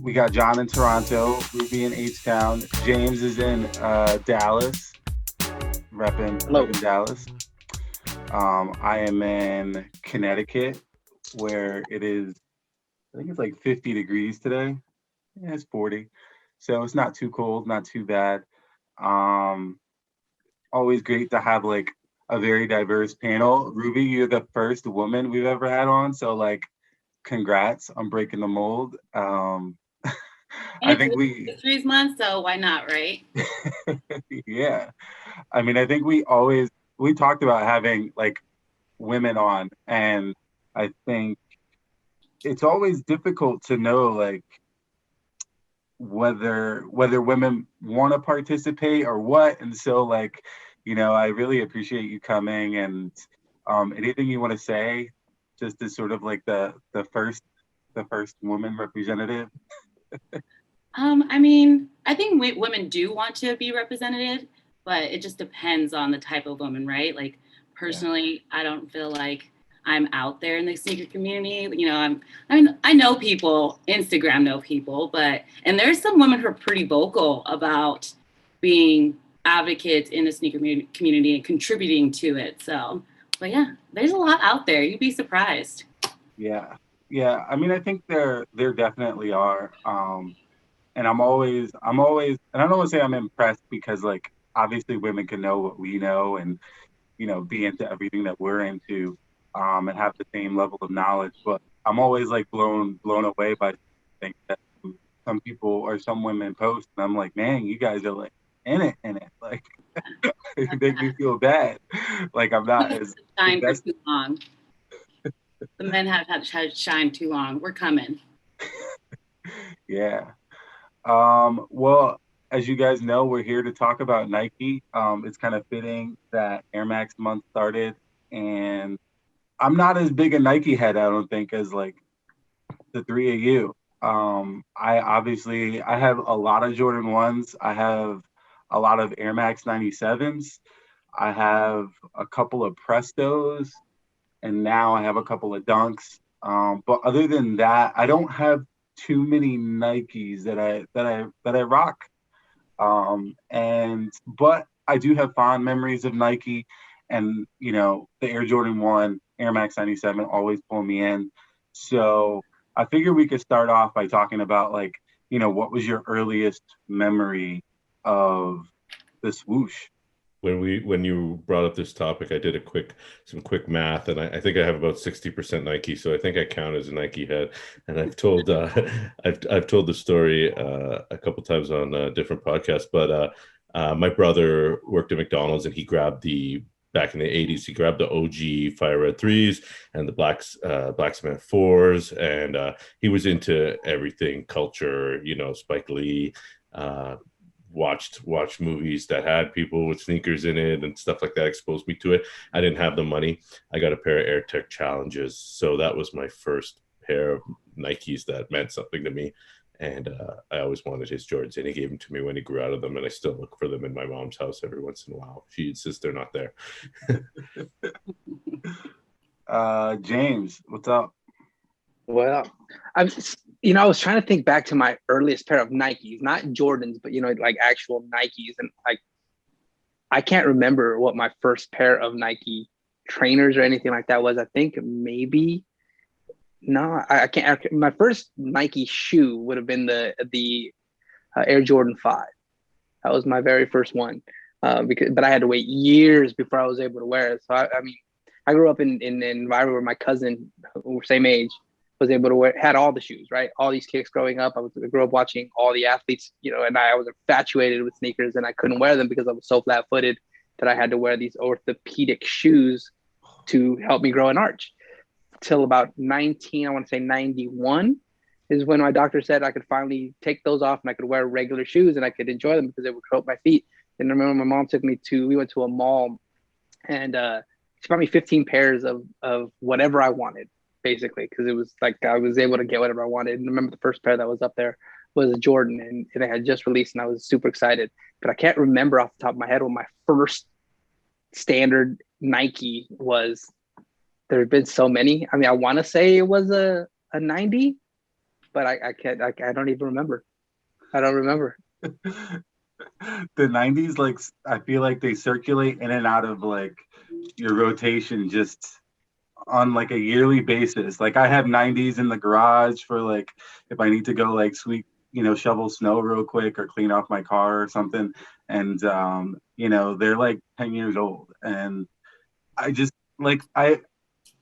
We got John in Toronto, Ruby in H-Town, James is in Dallas, Hello. repping Dallas. I am in Connecticut, where it is, I think it's like 50 degrees today. Yeah, it's 40. So it's not too cold, not too bad. Um, Always great to have like a very diverse panel. Ruby, you're the first woman we've ever had on, so like congrats on breaking the mold. And I it's think Women's we, Histories Month, so why not, right? yeah. I mean, I think we talked about having like women on, and I think it's always difficult to know like whether women want to participate or what. And so like, I really appreciate you coming, and anything you want to say, just as sort of like the first woman representative. I mean, I think women do want to be represented, but it just depends on the type of woman, right? Like Yeah. personally, I don't feel like I'm out there in the sneaker community. I know people, Instagram know people, and there's some women who are pretty vocal about being advocates in the sneaker community and contributing to it. So, but yeah, there's a lot out there. You'd be surprised. Yeah. Yeah. I mean, I think there definitely are. And I'm always, and I don't want to say I'm impressed, because like obviously women can know what we know, and be into everything that we're into, and have the same level of knowledge. But I'm always like blown away by things that some people or some women post, and I'm like, man, you guys are like in it. Like it make me feel bad. Like I'm not as Shine for invested. too long. The men have had to shine too long. We're coming. Yeah. Well, as you guys know, we're here to talk about Nike. It's kind of fitting that Air Max month started, and I'm not as big a Nike head, I don't think, as like the three of you. I have a lot of Jordan 1s. I have a lot of Air Max 97s. I have a couple of Prestos, and now I have a couple of Dunks. But other than that, I don't have too many Nikes that I rock. And but I do have fond memories of Nike, and the Air Jordan 1, Air Max 97 always pull me in. So I figure we could start off by talking about like, what was your earliest memory of the swoosh? When you brought up this topic, I did some quick math, and I think I have about 60% Nike, so I think I count as a Nike head. And I've told I've told the story a couple times on different podcasts, but my brother worked at McDonald's, and he grabbed the back in the 80s. He grabbed the OG Fire Red 3s and the Black Cement 4s, and he was into everything culture, Spike Lee. Watched movies that had people with sneakers in it and stuff like that, exposed me to it. I didn't have the money. I got a pair of Air Tech Challenges, so that was my first pair of Nikes that meant something to me. And I always wanted his Jordans, and he gave them to me when he grew out of them, and I still look for them in my mom's house every once in a while. She insists they're not there. James, what's up? Well, I was trying to think back to my earliest pair of Nikes, not Jordans, but like actual Nikes, and like I can't remember what my first pair of Nike trainers or anything like that was. I think maybe no, I can't. My first Nike shoe would have been the Air Jordan 5. That was my very first one, but I had to wait years before I was able to wear it. So I mean, I grew up in an environment where my cousin, who were same age, was able to wear, had all the shoes, right? All these kicks growing up. I grew up watching all the athletes, and I was infatuated with sneakers, and I couldn't wear them because I was so flat footed that I had to wear these orthopedic shoes to help me grow an arch. Till about 19, I want to say 91, is when my doctor said I could finally take those off and I could wear regular shoes and I could enjoy them because they would curl up my feet. And I remember my mom we went to a mall, and she bought me 15 pairs of whatever I wanted, basically, because it was like I was able to get whatever I wanted. And I remember the first pair that was up there was a Jordan, and it had just released, and I was super excited. But I can't remember off the top of my head what my first standard Nike was. There have been so many. I mean, I want to say it was a 90, but I can't. I don't even remember. I don't remember. The 90s, like I feel like they circulate in and out of like your rotation just on like a yearly basis. Like I have 90s in the garage for like if I need to go like shovel snow real quick or clean off my car or something. And they're like 10 years old. And I just like I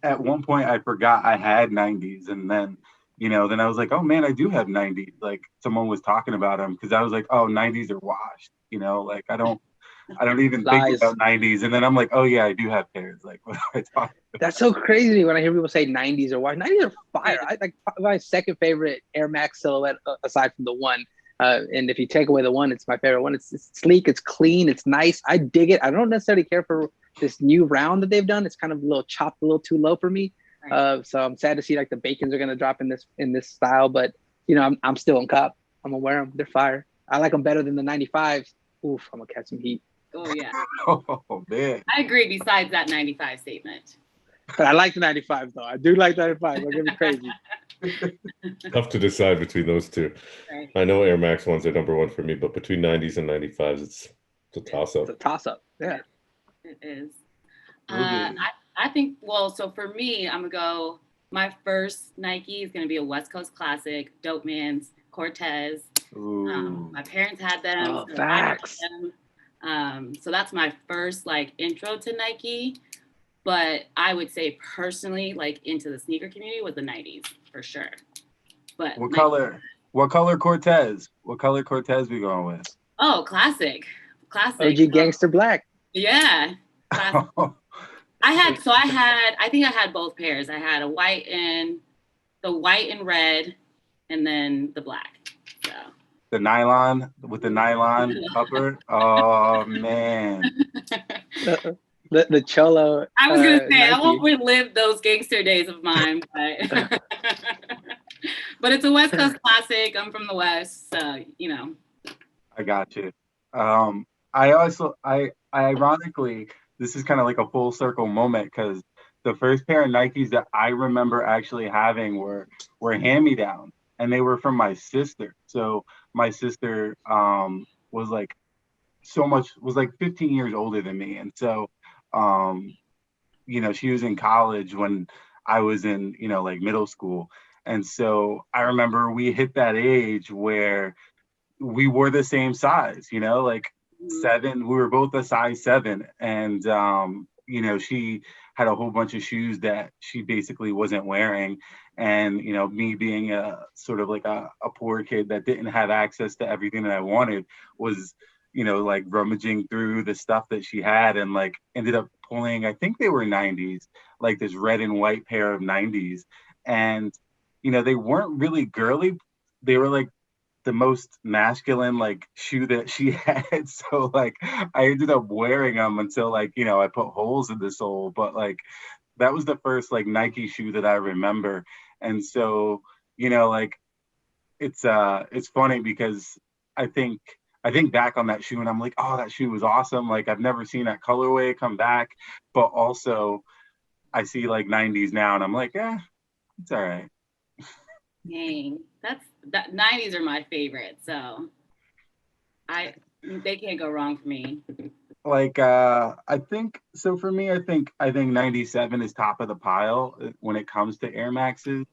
at one point I forgot I had 90s, and then I was like, oh man, I do have 90s. Like someone was talking about them because I was like, oh, 90s are washed. Like I don't even think Lies. about 90s, and then I'm like, oh yeah, I do have pairs. Like what am I talking about? That's so crazy when I hear people say 90s or why. 90s are fire. I like my second favorite Air Max silhouette aside from the one. And if you take away the one, it's my favorite one. It's sleek, it's clean, it's nice. I dig it. I don't necessarily care for this new round that they've done. It's kind of a little chopped, a little too low for me. So I'm sad to see like the Bacons are gonna drop in this style, but I'm still on cop. I'm gonna wear them. They're fire. I like them better than the 95s. Oof, I'm gonna catch some heat. Oh yeah. Oh man. I agree. Besides that 95 statement. But I like the 95s though. I do like 95s. Don't get me crazy. Tough to decide between those two. Right. I know Air Max ones are number one for me, but between 90s and 95s, it's a toss up. It's a toss up. Yeah. It is. Ruby. I think, well, so for me, I'm going to go, my first Nike is going to be a West Coast classic, Dope Man's Cortez. My parents had them. Oh, so facts. I had them. So that's my first like intro to Nike. But I would say personally, like into the sneaker community was the 90s for sure. But What color Cortez? What color Cortez we going with? Oh, classic. OG Gangster Black. Yeah. Classic. I think I had both pairs. I had the white and red, and then the black. So the nylon with the nylon upper. Oh man. The Cholo. I was gonna say Nike. I won't relive those gangster days of mine, but but it's a West Coast classic. I'm from the West, so I got you. I ironically, this is kind of like a full circle moment because the first pair of Nikes that I remember actually having were hand-me-downs, and they were from my sister. So my sister was like 15 years older than me, and so she was in college when I was in like middle school, and so I remember we hit that age where we were the same size, like 7. We were both a size 7, and she had a whole bunch of shoes that she basically wasn't wearing, and me being a sort of like a poor kid that didn't have access to everything that I wanted was like rummaging through the stuff that she had, and like ended up pulling, I think they were 90s, like this red and white pair of 90s, and they weren't really girly. They were like the most masculine like shoe that she had. So like I ended up wearing them until like I put holes in the sole, but like that was the first like Nike shoe that I remember. And so like it's funny because I think back on that shoe and I'm like, oh, that shoe was awesome. Like I've never seen that colorway come back, but also I see like 90s now and I'm like, yeah, it's all right. Dang, that 90s are my favorite, so they can't go wrong for me. Like I think so for me, I think 97 is top of the pile when it comes to Air Maxes.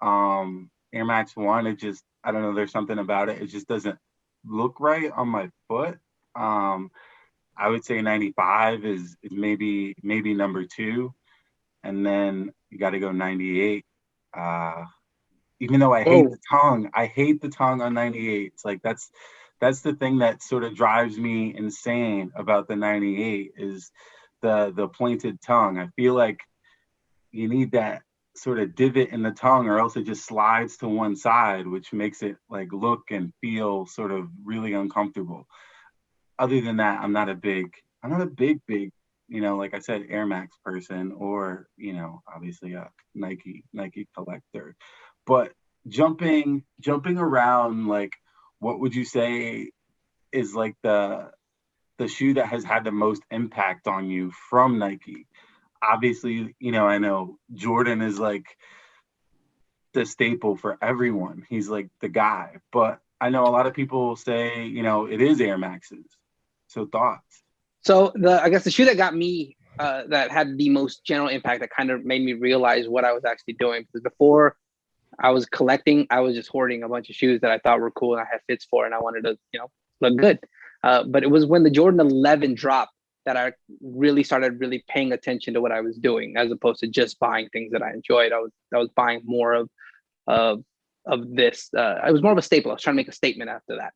Air Max 1, it just, I don't know, there's something about it. It just doesn't look right on my foot. I would say 95 is maybe number 2, and then you got to go 98. Even though I hate the tongue on 98. It's like that's the thing that sort of drives me insane about the 98 is the pointed tongue. I feel like you need that sort of divot in the tongue or else it just slides to one side, which makes it like look and feel sort of really uncomfortable. Other than that, I'm not a big, like I said, Air Max person or, obviously a Nike collector. But jumping around, like, what would you say is like the shoe that has had the most impact on you from Nike? Obviously, I know Jordan is like the staple for everyone. He's like the guy. But I know a lot of people say, it is Air Maxes. So thoughts? So I guess the shoe that got me that had the most general impact, that kind of made me realize what I was actually doing. Because before I was collecting, I was just hoarding a bunch of shoes that I thought were cool and I had fits for, and I wanted to, look good. But it was when the Jordan 11 dropped that I really started paying attention to what I was doing, as opposed to just buying things that I enjoyed. I was buying more of this. It was more of a staple. I was trying to make a statement after that.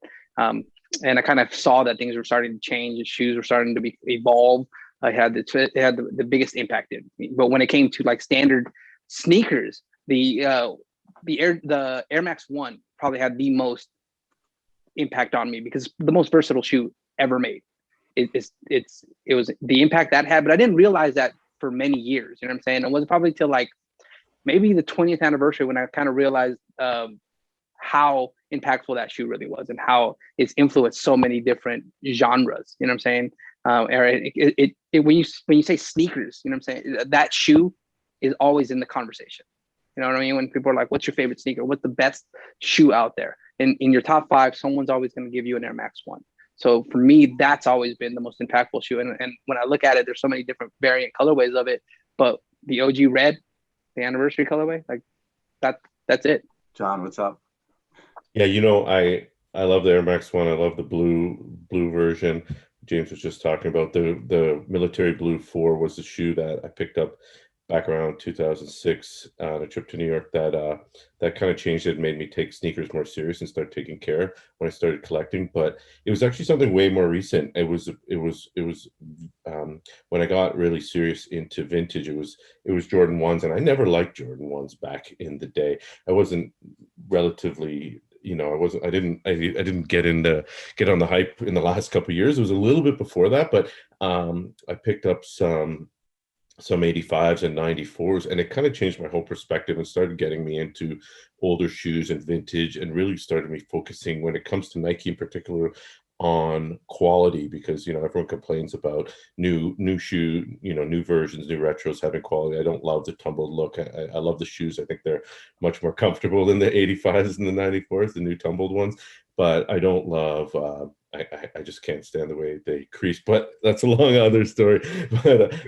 And I kind of saw that things were starting to change. The shoes were starting to evolve. It had the biggest impact in me. But when it came to like standard sneakers, the Air Max 1 probably had the most impact on me, because the most versatile shoe ever made. It was the impact that had, but I didn't realize that for many years. You know what I'm saying? It wasn't probably till like maybe the 20th anniversary when I kind of realized how impactful that shoe really was, and how it's influenced so many different genres. You know what I'm saying? When you say sneakers, you know what I'm saying, that shoe is always in the conversation. You know what I mean? When people are like, what's your favorite sneaker? What's the best shoe out there? In your top 5, someone's always going to give you an Air Max 1. So for me, that's always been the most impactful shoe. And when I look at it, there's so many different variant colorways of it, but the OG red, the anniversary colorway, like that's it. John, what's up? Yeah, I love the Air Max 1. I love the blue version. James was just talking about the military blue 4 was the shoe that I picked up back around 2006 on a trip to New York. That kind of changed it and made me take sneakers more serious and start taking care when I started collecting. But it was actually something way more recent. It was when I got really serious into vintage. It was Jordan 1s, and I never liked Jordan 1s back in the day. I wasn't relatively, I didn't get on the hype in the last couple of years. It was a little bit before that, but I picked up some 85s and 94s, and it kind of changed my whole perspective and started getting me into older shoes and vintage, and really started me focusing, when it comes to Nike in particular, on quality, because everyone complains about new shoe, new versions, new retros having quality. I don't love the tumbled look. I love the shoes. I think they're much more comfortable than the 85s and the 94s, the new tumbled ones, but I don't love I just can't stand the way they crease, but that's a long other story.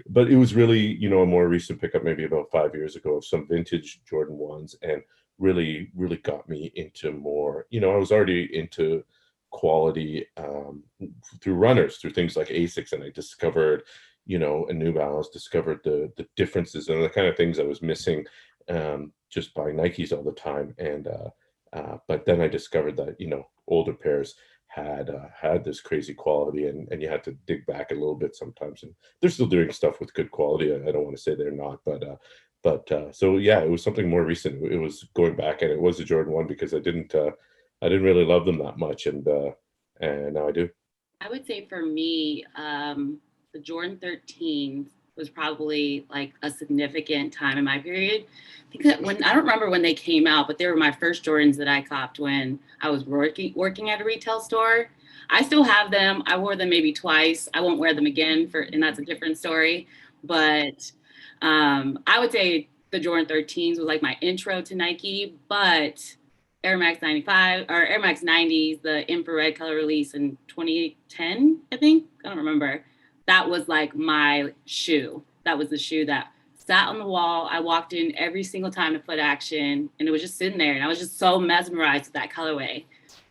But it was really, a more recent pickup, maybe about 5 years ago, of some vintage Jordan 1s, and really, really got me into more, I was already into quality through runners, through things like Asics, and I discovered, a New Balance, discovered the differences and the kind of things I was missing just buying Nikes all the time. And but then I discovered that, older pairs had this crazy quality, and you had to dig back a little bit sometimes, and they're still doing stuff with good quality. I don't want to say they're not, but so yeah, it was something more recent. It was going back, and it was a Jordan 1, because I didn't really love them that much, and now I do. I would say for me, the Jordan 13 was probably like a significant time in my period, because I don't remember when they came out, but they were my first Jordans that I copped when I was working at a retail store. I still have them. I wore them maybe twice. I won't wear them again and that's a different story. But I would say the Jordan 13s was like my intro to Nike, but Air Max 95 or Air Max 90s, the infrared color release in 2010, I think. I don't remember. That was like my shoe. That was the shoe that sat on the wall. I walked in every single time to Foot Action, and it was just sitting there. And I was just so mesmerized with that colorway.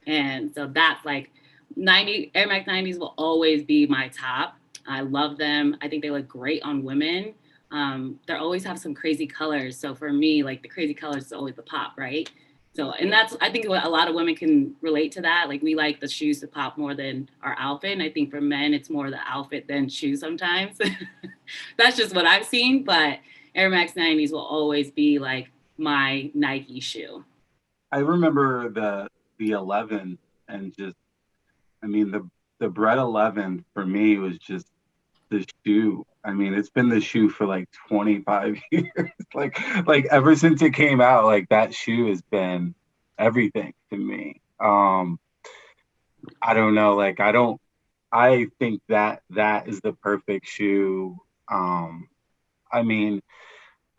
And so that's like Air Max 90s will always be my top. I love them. I think they look great on women. They always have some crazy colors. So for me, like the crazy colors is always the pop, right? So, and that's, I think a lot of women can relate to that. Like we like the shoes to pop more than our outfit. And I think for men, it's more the outfit than shoes sometimes. That's just what I've seen. But Air Max 90s will always be like my Nike shoe. I remember the 11, and just, I mean, the Bred 11 for me was just the shoe. I mean, it's been the shoe for like 25 years. like ever since it came out, like that shoe has been everything to me. I don't know, like I think that is the perfect shoe. I mean,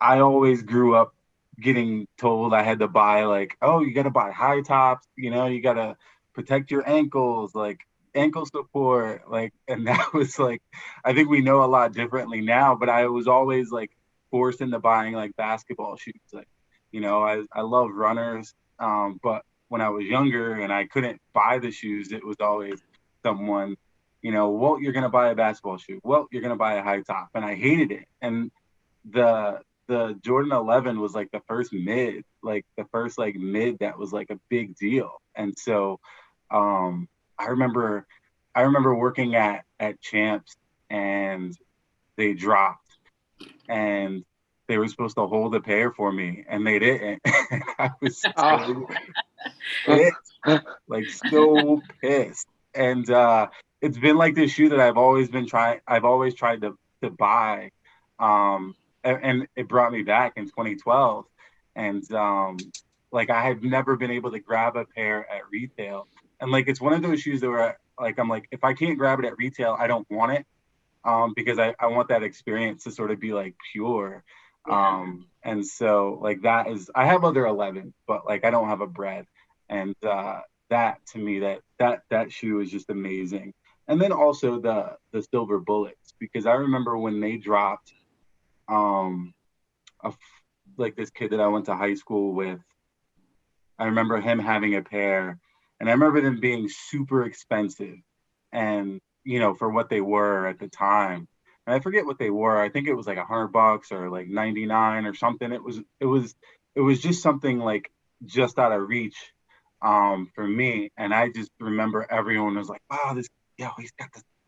I always grew up getting told I had to buy like, oh, you got to buy high tops, you got to protect your ankles, like ankle support, like, and that was like, I think we know a lot differently now, but I was always like forced into buying like basketball shoes. Like, I love runners, but when I was younger and I couldn't buy the shoes, it was always someone, well, you're gonna buy a basketball shoe. Well, you're gonna buy a high top, and I hated it. And the Jordan 11 was like the first mid, that was like a big deal. And so, I remember working at Champs, and they dropped, and they were supposed to hold a pair for me, and they didn't. I was so pissed, like so pissed. And it's been like this shoe that I've always tried to buy. And it brought me back in 2012. And like I had never been able to grab a pair at retail. And like it's one of those shoes that were like, I'm like, if I can't grab it at retail, I don't want it. Because I want that experience to sort of be like pure. Yeah. And so like I have other 11, but like I don't have a bread. And that to me, that shoe is just amazing. And then also the silver bullets, because I remember when they dropped, um, like this kid that I went to high school with, I remember him having a pair, and I remember them being super expensive, and for what they were at the time. And I forget what they were. I think it was like $100 or like 99 or something. It was just something like just out of reach, for me. And I just remember everyone was like, "Wow, he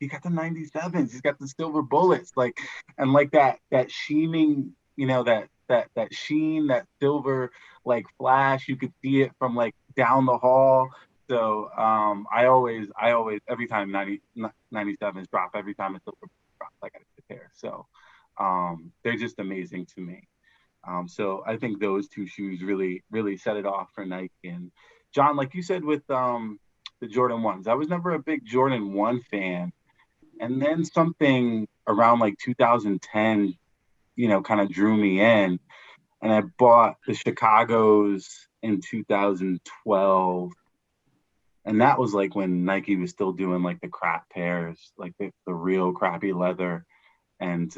got the 97s. He's got the silver bullets." Like, and like that sheening, that sheen, that silver like flash. You could see it from like down the hall. So I always every time 97s drop, every time it's silver drop, like I sit there. So they're just amazing to me. So I think those two shoes really, really set it off for Nike. And John, like you said with the Jordan 1s, I was never a big Jordan 1 fan. And then something around like 2010, kind of drew me in. And I bought the Chicago's in 2012. And that was like when Nike was still doing like the crap pairs, like the real crappy leather. And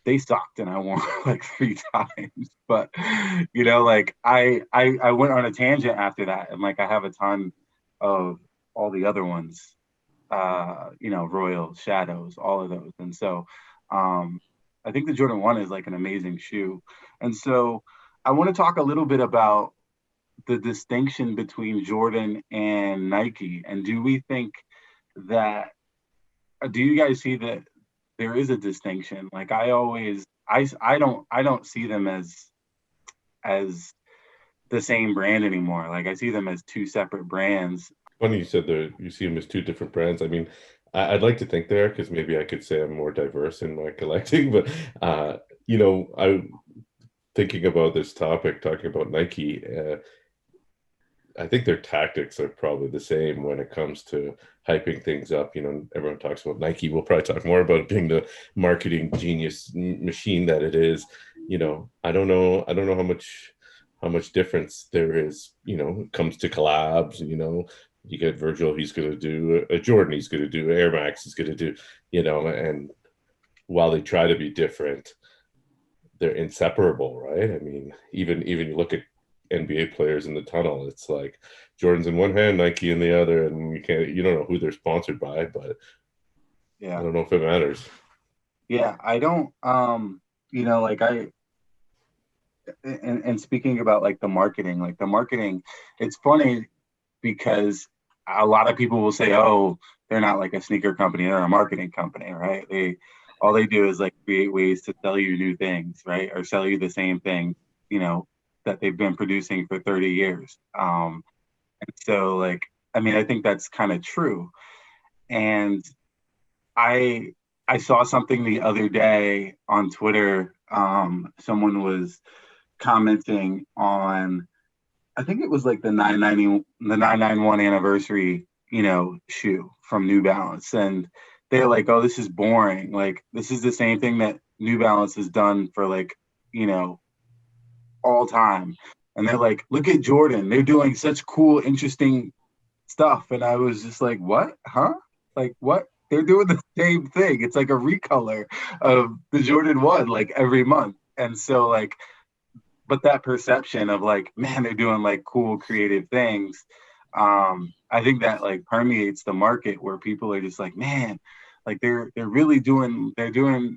they sucked, and I won like 3 times. But like I went on a tangent after that, and like I have a ton of all the other ones, Royal Shadows, all of those. And so I think the Jordan 1 is like an amazing shoe. And so I want to talk a little bit about the distinction between Jordan and Nike. And do we think that, do you guys see that there is a distinction? Like I don't see them as the same brand anymore. Like I see them as two separate brands. Funny you said you see them as two different brands. I mean, I'd like to think they are, because maybe I could say I'm more diverse in my collecting. But I thinking about this topic, talking about Nike. I think their tactics are probably the same when it comes to hyping things up. Everyone talks about Nike. We'll probably talk more about it being the marketing genius machine that it is. I don't know how much difference there is. It comes to collabs. You get Virgil, he's going to do a Jordan, he's going to do Air Max, he's going to do, and while they try to be different, they're inseparable, right? I mean, even you look at NBA players in the tunnel, it's like Jordan's in one hand, Nike in the other, and you don't know who they're sponsored by, but yeah, I don't know if it matters. Yeah, I don't, like and speaking about like the marketing, it's funny because a lot of people will say, oh, they're not like a sneaker company, they're a marketing company, right? All they do is like create ways to sell you new things, right? Or sell you the same thing, that they've been producing for 30 years. And so like, I mean, I think that's kind of true. And I saw something the other day on Twitter. Someone was commenting on, I think it was like the 991 anniversary, shoe from New Balance. And they're like, oh, this is boring. Like, this is the same thing that New Balance has done for like, all time. And they're like, look at Jordan. They're doing such cool, interesting stuff. And I was just like, what? Huh? Like, what? They're doing the same thing. It's like a recolor of the Jordan 1, like every month. And so, like, but that perception of like, man, they're doing like cool, creative things. I think that like permeates the market where people are just like, man, like they're really doing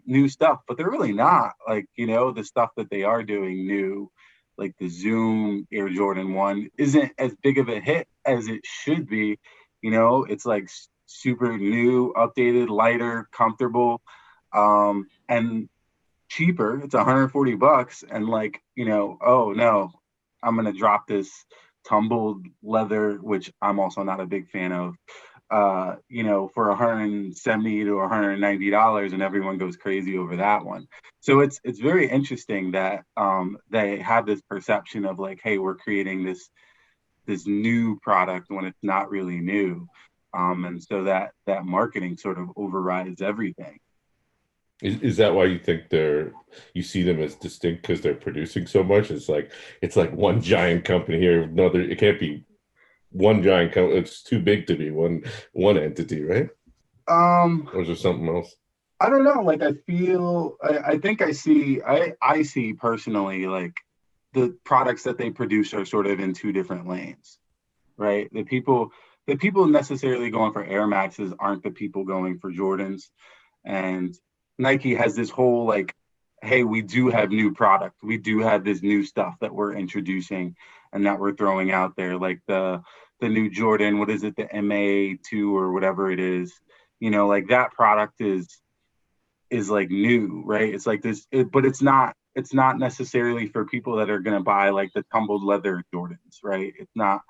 new stuff, but they're really not. Like, you know, the stuff that they are doing new, like the Zoom Air Jordan 1 isn't as big of a hit as it should be. You know, it's like super new, updated, lighter, comfortable, and cheaper. It's $140, and like, you know, oh no, I'm gonna drop this tumbled leather, which I'm also not a big fan of, you know, for $170 to $190, and everyone goes crazy over that one. So it's very interesting that they have this perception of like, hey, we're creating this new product when it's not really new. And so that marketing sort of overrides everything. Is that why you think you see them as distinct because they're producing so much? It's like one giant company here. No, it can't be one giant company. It's too big to be one entity, right? Or is there something else? I don't know. Like I think I see personally like the products that they produce are sort of in two different lanes, right? The people necessarily going for Air Maxes aren't the people going for Jordans. And Nike has this whole like, hey, we do have new product. We do have this new stuff that we're introducing and that we're throwing out there, like the new Jordan, what is it, the MA2 or whatever it is. You know, like that product is like new, right? It's like but it's not necessarily for people that are going to buy like the tumbled leather Jordans, right? It's not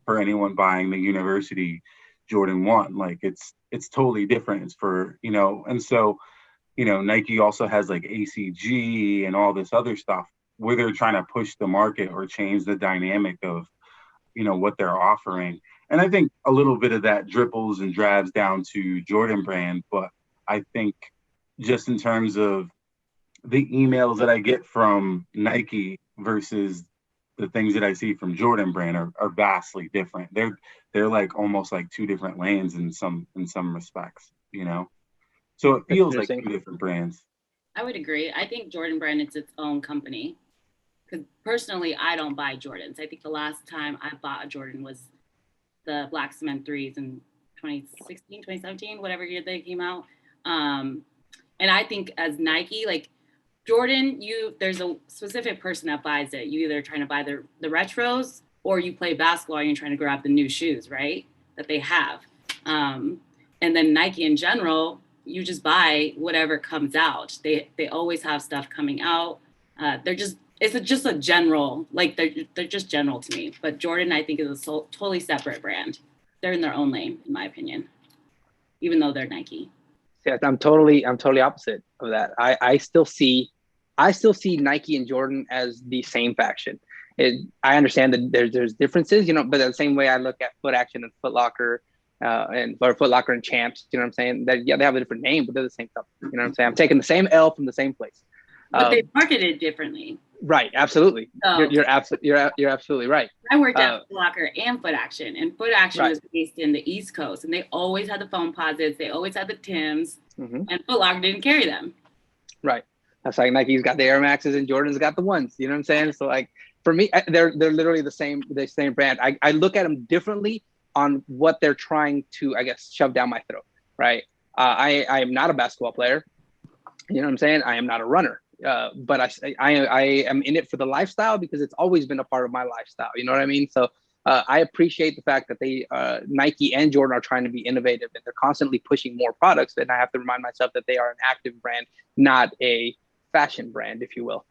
for anyone buying the university Jordan 1. Like it's totally different. It's for, you know, and so, you know, Nike also has like ACG and all this other stuff where they're trying to push the market or change the dynamic of, you know, what they're offering. And I think a little bit of that dripples and drabs down to Jordan Brand, but I think just in terms of the emails that I get from Nike versus the things that I see from Jordan Brand are vastly different. They're like almost like two different lanes in some respects, you know. So it feels like two different brands. I would agree. I think Jordan Brand is its own company. Because personally, I don't buy Jordans. I think the last time I bought a Jordan was the Black Cement 3s in 2016, 2017, whatever year they came out. And I think as Nike, like Jordan, there's a specific person that buys it. You either trying to buy the retros or you play basketball and you're trying to grab the new shoes, right? That they have. And then Nike in general, you just buy whatever comes out. They always have stuff coming out. It's just a general, like they're just general to me. But Jordan, I think, is a totally separate brand. They're in their own lane, in my opinion, even though they're Nike. Yeah, I'm totally opposite of that. I still see Nike and Jordan as the same faction. I understand that there's differences, you know, but the same way I look at Foot Action and Foot Locker, or Foot Locker and Champs, you know what I'm saying? That yeah, they have a different name, but they're the same company. You know what I'm saying? I'm taking the same L from the same place. But they market it differently. Right, absolutely. So, you're absolutely right. I worked at Foot Locker and Foot Action, and Foot Action was based in the East Coast, and they always had the foam posits, they always had the Tims, and Foot Locker didn't carry them. Right. That's like Nike's got the Air Maxes and Jordan's got the ones. You know what I'm saying? So like for me, they're literally the same brand. I look at them differently on what they're trying to, I guess, shove down my throat. Right. I am not a basketball player. You know what I'm saying? I am not a runner. But I am in it for the lifestyle because it's always been a part of my lifestyle. You know what I mean? So I appreciate the fact that they Nike and Jordan are trying to be innovative and they're constantly pushing more products. And I have to remind myself that they are an active brand, not a fashion brand, if you will.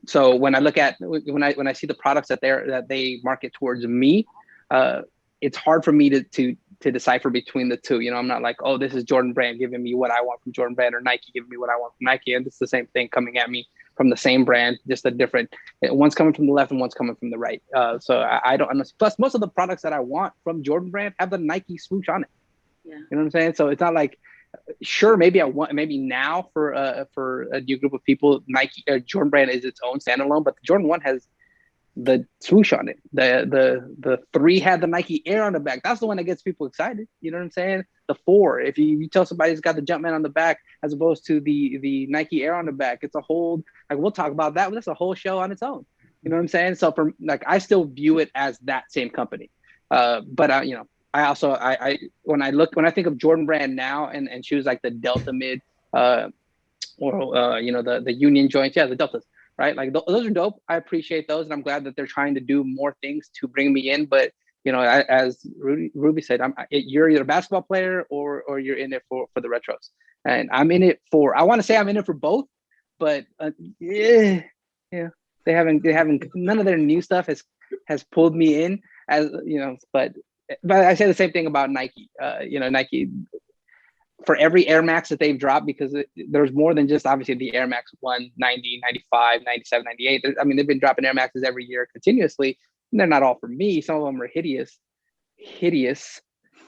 So when I look at when I see the products that they market towards me, it's hard for me to decipher between the two. You know, I'm not like, oh, this is Jordan Brand giving me what I want from Jordan Brand, or Nike giving me what I want from Nike. And it's the same thing coming at me from the same brand, just a different, one's coming from the left and one's coming from the right. So I don't understand. Plus, most of the products that I want from Jordan Brand have the Nike swoosh on it. Yeah. You know what I'm saying? So it's not like Sure, maybe now for a new group of people, Nike Jordan Brand is its own standalone, but the Jordan 1 has the swoosh on it. The 3 had the Nike Air on the back. That's the one that gets people excited. You know what I'm saying? The 4, if you tell somebody it's got the Jumpman on the back as opposed to the Nike Air on the back, it's a whole, like, we'll talk about that, but that's a whole show on its own. You know what I'm saying? So for, like, I still view it as that same company. But I also when I think of Jordan Brand now and shoes like the Delta Mid, or the Union joints, the Deltas, right? Like those are dope. I appreciate those, and I'm glad that they're trying to do more things to bring me in. But as Ruby said, you're either a basketball player or you're in it for the retros, and I'm in it for. I want to say I'm in it for both, but yeah, they haven't. None of their new stuff has pulled me in, as but I say the same thing about Nike. Nike, for every Air Max that they've dropped, because there's more than just obviously the Air Max 1, 90, 95, 97, 98. They've been dropping Air Maxes every year continuously. And they're not all for me. Some of them are hideous,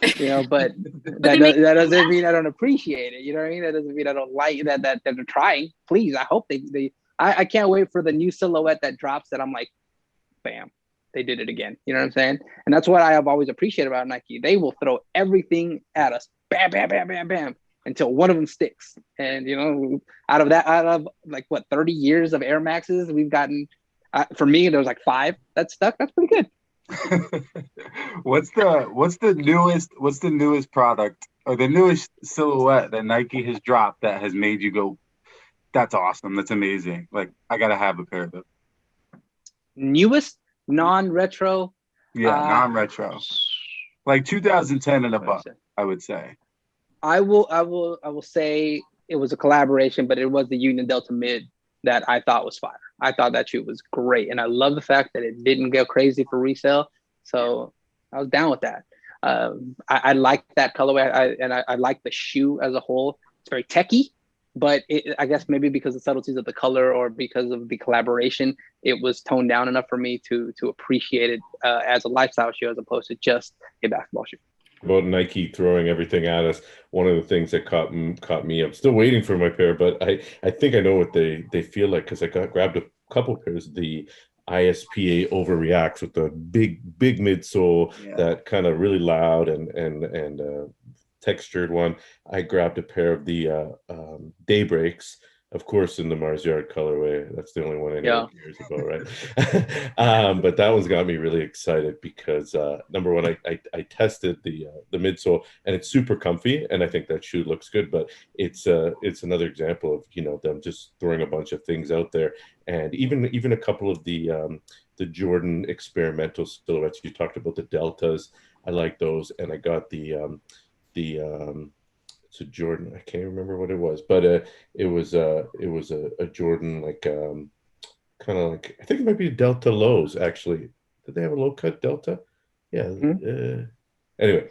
but that doesn't mean I don't appreciate it. You know what I mean? That doesn't mean I don't like that they're trying. Please, I hope I can't wait for the new silhouette that drops that I'm like, bam, they did it again. You know what I'm saying? And that's what I have always appreciated about Nike. They will throw everything at us. Bam, bam, bam, bam, bam, until one of them sticks. And, out of like, 30 years of Air Maxes, we've gotten, for me, there was like 5 that stuck. That's pretty good. What's the newest product or the newest silhouette that Nike has dropped that has made you go, that's awesome, that's amazing, like, I gotta have a pair of those? Newest non-retro? Non-retro. Like 2010 and above, I would say. I will say it was a collaboration, but it was the Union Delta Mid that I thought was fire. I thought that shoe was great, and I love the fact that it didn't go crazy for resale. So I was down with that. I like that colorway, I like the shoe as a whole. It's very techy, but I guess maybe because of the subtleties of the color or because of the collaboration, it was toned down enough for me to appreciate it as a lifestyle shoe as opposed to just a basketball shoe. About Nike throwing everything at us, one of the things that caught me, I'm still waiting for my pair, but I think I know what they feel like, because I grabbed a couple pairs of the ISPA Overreacts with the big midsole, that kind of really loud and textured one. I grabbed a pair of the Daybreaks, of course, in the Mars Yard colorway. That's the only one I know years ago, right? But that one's got me really excited because number one, I tested the midsole, and it's super comfy, and I think that shoe looks good. But it's another example of them just throwing a bunch of things out there, and even a couple of the Jordan experimental silhouettes. You talked about the Deltas. I like those, and I got it's a Jordan. I can't remember what it was, but it was a Jordan, like kind of like, I think it might be Delta lows actually. Did they have a low cut Delta? Yeah. Anyway,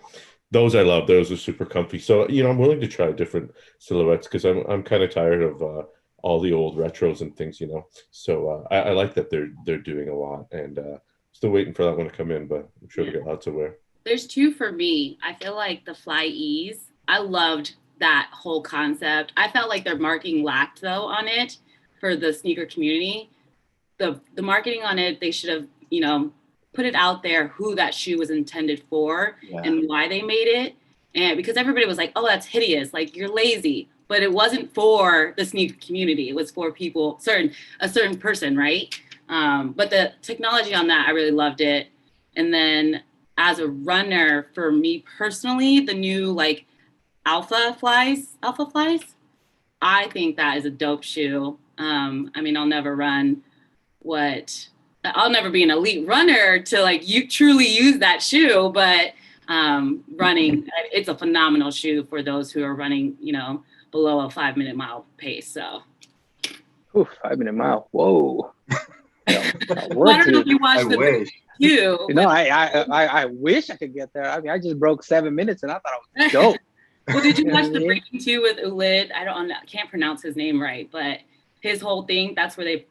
those I love. Those are super comfy. So I'm willing to try different silhouettes because I'm kind of tired of all the old retros and things. So I like that they're doing a lot, and still waiting for that one to come in, but I'm sure they'll get lots of wear. There's 2 for me. I feel like the Fly Ease, I loved that whole concept. I felt like their marketing lacked though on it for the sneaker community. The marketing on it, they should have, put it out there who that shoe was intended for and why they made it. And because everybody was like, oh, that's hideous, like you're lazy. But it wasn't for the sneaker community. It was for people, a certain person, right? But the technology on that, I really loved it. And then as a runner, for me personally, the new like Alpha Flies, I think that is a dope shoe. I'll never be an elite runner to like you truly use that shoe, but running, it's a phenomenal shoe for those who are running, below a 5-minute mile pace. So 5-minute mile. Whoa. I don't know if you watched the video too. I wish I could get there. I just broke 7 minutes and I thought I was dope. Well, did you watch the Breaking 2 with Ulid? I can't pronounce his name right, but his whole thing, that's where they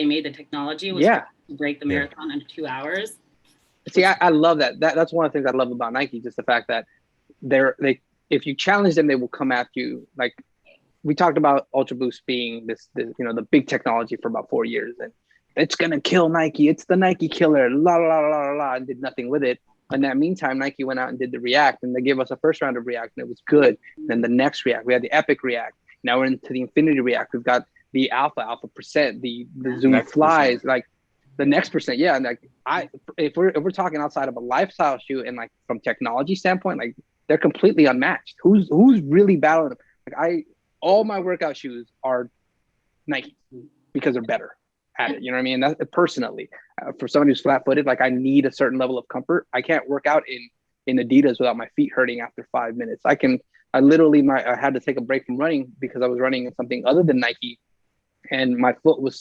made the technology, was to break the marathon under 2 hours. See, I love that. That's one of the things I love about Nike, just the fact that if you challenge them, they will come after you. Like we talked about Ultra Boost being this the big technology for about 4 years, and it's gonna kill Nike. It's the Nike killer. La la la la la, and did nothing with it. In that meantime, Nike went out and did the React, and they gave us a first round of React, and it was good. And then the next React, we had the Epic React. Now we're into the Infinity React. We've got the Alpha percent, the Zoom Next Flies, percent. like the next percent. Yeah, and like if we're talking outside of a lifestyle shoe and like from technology standpoint, like they're completely unmatched. Who's really battling them? Like all my workout shoes are Nike because they're better at it. You know what I mean? That's personally for someone who's flat-footed. Like I need a certain level of comfort. I can't work out in Adidas without my feet hurting after 5 minutes. I had to take a break from running because I was running in something other than Nike, and my foot was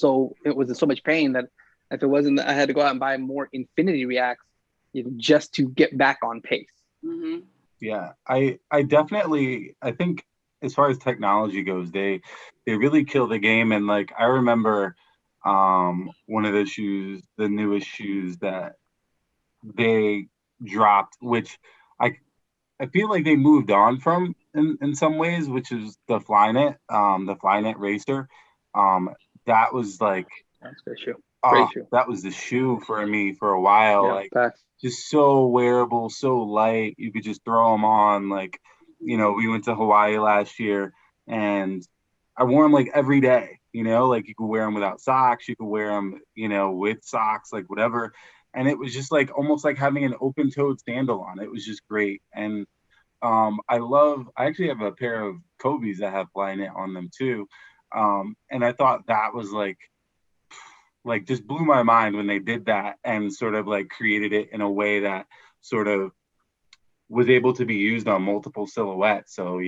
in so much pain that if it wasn't, I had to go out and buy more Infinity Reacts just to get back on pace. Mm-hmm. Yeah, I think as far as technology goes, they really kill the game. And like I remember one of the newest shoes that they dropped, which I feel like they moved on from in some ways, which is the Flynet Racer. That was like That's a good shoe. Great shoe. that was the shoe for me for a while. Yeah, like facts. just so wearable, so light. You could just throw them on. Like, we went to Hawaii last year and I wore them like every day, like you could wear them without socks. You could wear them, with socks, like whatever. And it was just like almost like having an open toed sandal on. It was just great. And I actually have a pair of Kobe's that have Flyknit on them too. And I thought that was like just blew my mind when they did that and sort of like created it in a way that sort of was able to be used on multiple silhouettes. So,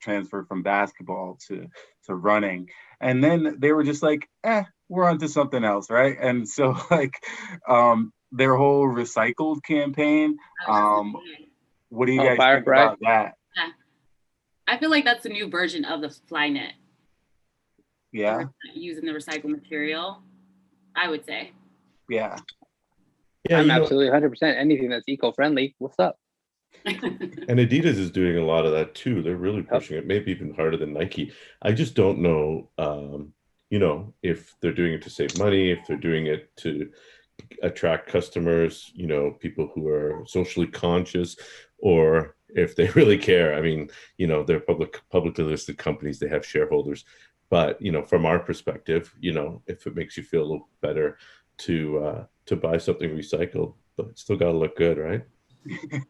transfer from basketball to running. And then they were just like, we're on to something else, right? And so like their whole recycled campaign, what do you guys think about that? Yeah. I feel like that's a new version of the Flyknit. Yeah. Using the recycled material, I would say. Yeah. Yeah, I'm absolutely 100%. Anything that's eco-friendly. What's up? And Adidas is doing a lot of that too. They're really pushing it, maybe even harder than Nike. I just don't know, if they're doing it to save money, if they're doing it to attract customers, people who are socially conscious, or if they really care. I mean, they're publicly listed companies, they have shareholders. But, from our perspective, if it makes you feel a little better to buy something recycled, but it's still got to look good, right?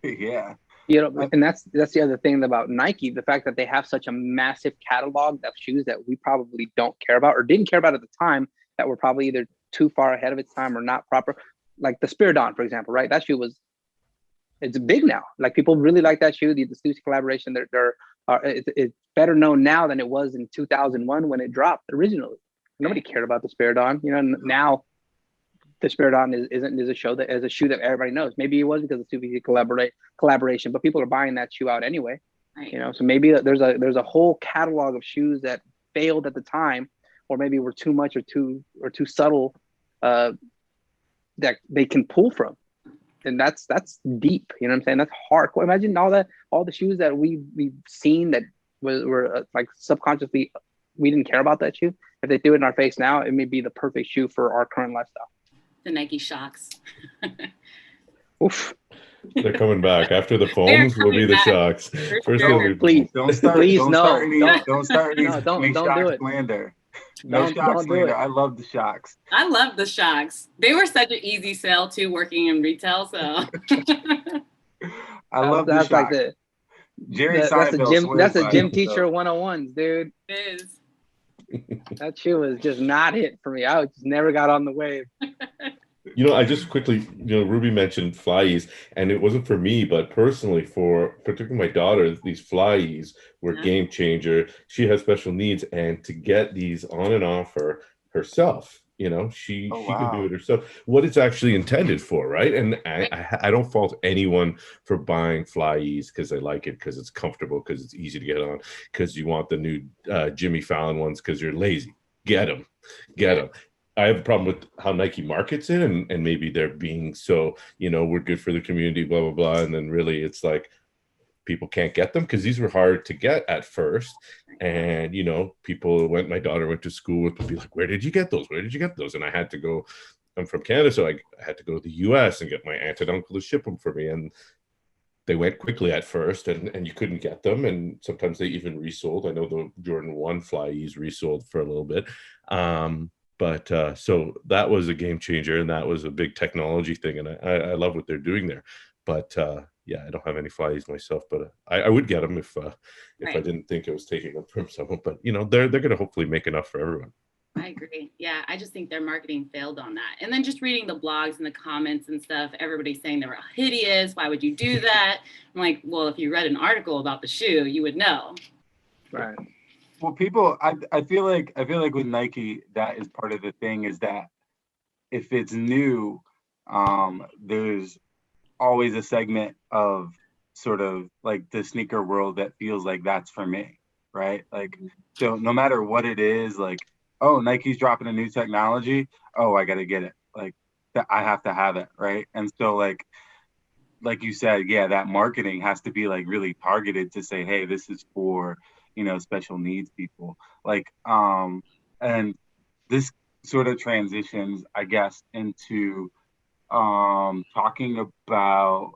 Yeah. And that's the other thing about Nike, the fact that they have such a massive catalog of shoes that we probably don't care about or didn't care about at the time, that were probably either too far ahead of its time or not proper. Like the Spiridon, for example, right? That shoe it's big now. Like people really like that shoe. The Stussy collaboration, it's better known now than it was in 2001 when it dropped originally. Nobody cared about the Spiridon. Now the Spiridon is a show that is a shoe that everybody knows. Maybe it was because of Stussy collaboration, but people are buying that shoe out anyway. Right. So maybe there's a whole catalog of shoes that failed at the time, or maybe were too much or too subtle that they can pull from. And that's deep, you know what I'm saying? That's hardcore. Imagine all the shoes that we've seen that were like subconsciously we didn't care about that shoe. If they threw it in our face now, it may be the perfect shoe for our current lifestyle. The Nike Shocks. Oof. They're coming back after the foams. Will be the Shocks. First, please don't start. Please, don't start any. Don't start any. Don't do it. Slander. No Shocks slander. I love the Shocks. I love the Shocks. They were such an easy sell too, working in retail. So I love the Shocks. Like that's a gym teacher 101s, dude. It is. That shoe was just not it for me. I just never got on the wave. I just quickly, Ruby mentioned Flyees, and it wasn't for me, but personally for particularly my daughter, these Flyees were game changer. She has special needs, and to get these on and off herself, she can do it herself. What it's actually intended for, right? And I don't fault anyone for buying Flyees because they like it, because it's comfortable, because it's easy to get on, because you want the new Jimmy Fallon ones, because you're lazy. Get them. I have a problem with how Nike markets it, and maybe they're being so, we're good for the community, blah, blah, blah. And then really it's like, people can't get them because these were hard to get at first. And, you know, my daughter went to school with, would be like, where did you get those? Where did you get those? And I had to go, I'm from Canada, so I had to go to the US and get my aunt and uncle to ship them for me. And they went quickly at first, and you couldn't get them. And sometimes they even resold. I know the Jordan 1 Flyees resold for a little bit. But so that was a game changer, and that was a big technology thing. And I love what they're doing there. But yeah, I don't have any Flyees myself, but I would get them if I didn't think I was taking them from someone. But, you know, they're going to hopefully make enough for everyone. I agree. Yeah, I just think their marketing failed on that. And then just reading the blogs and the comments and stuff, everybody's saying they were hideous. Why would you do that? I'm like, well, if you read an article about the shoe, you would know. Right. Well, people, I feel like with Nike, that is part of the thing, is that if it's new, there's always a segment of sort of like the sneaker world that feels like that's for me, right? Like, so no matter what it is, like, oh, Nike's dropping a new technology, oh, I got to get it. Like, I have to have it, right? And so, like you said, yeah, that marketing has to be like really targeted to say, hey, this is for, you know, special needs people. Like, and this sort of transitions, I guess, into talking about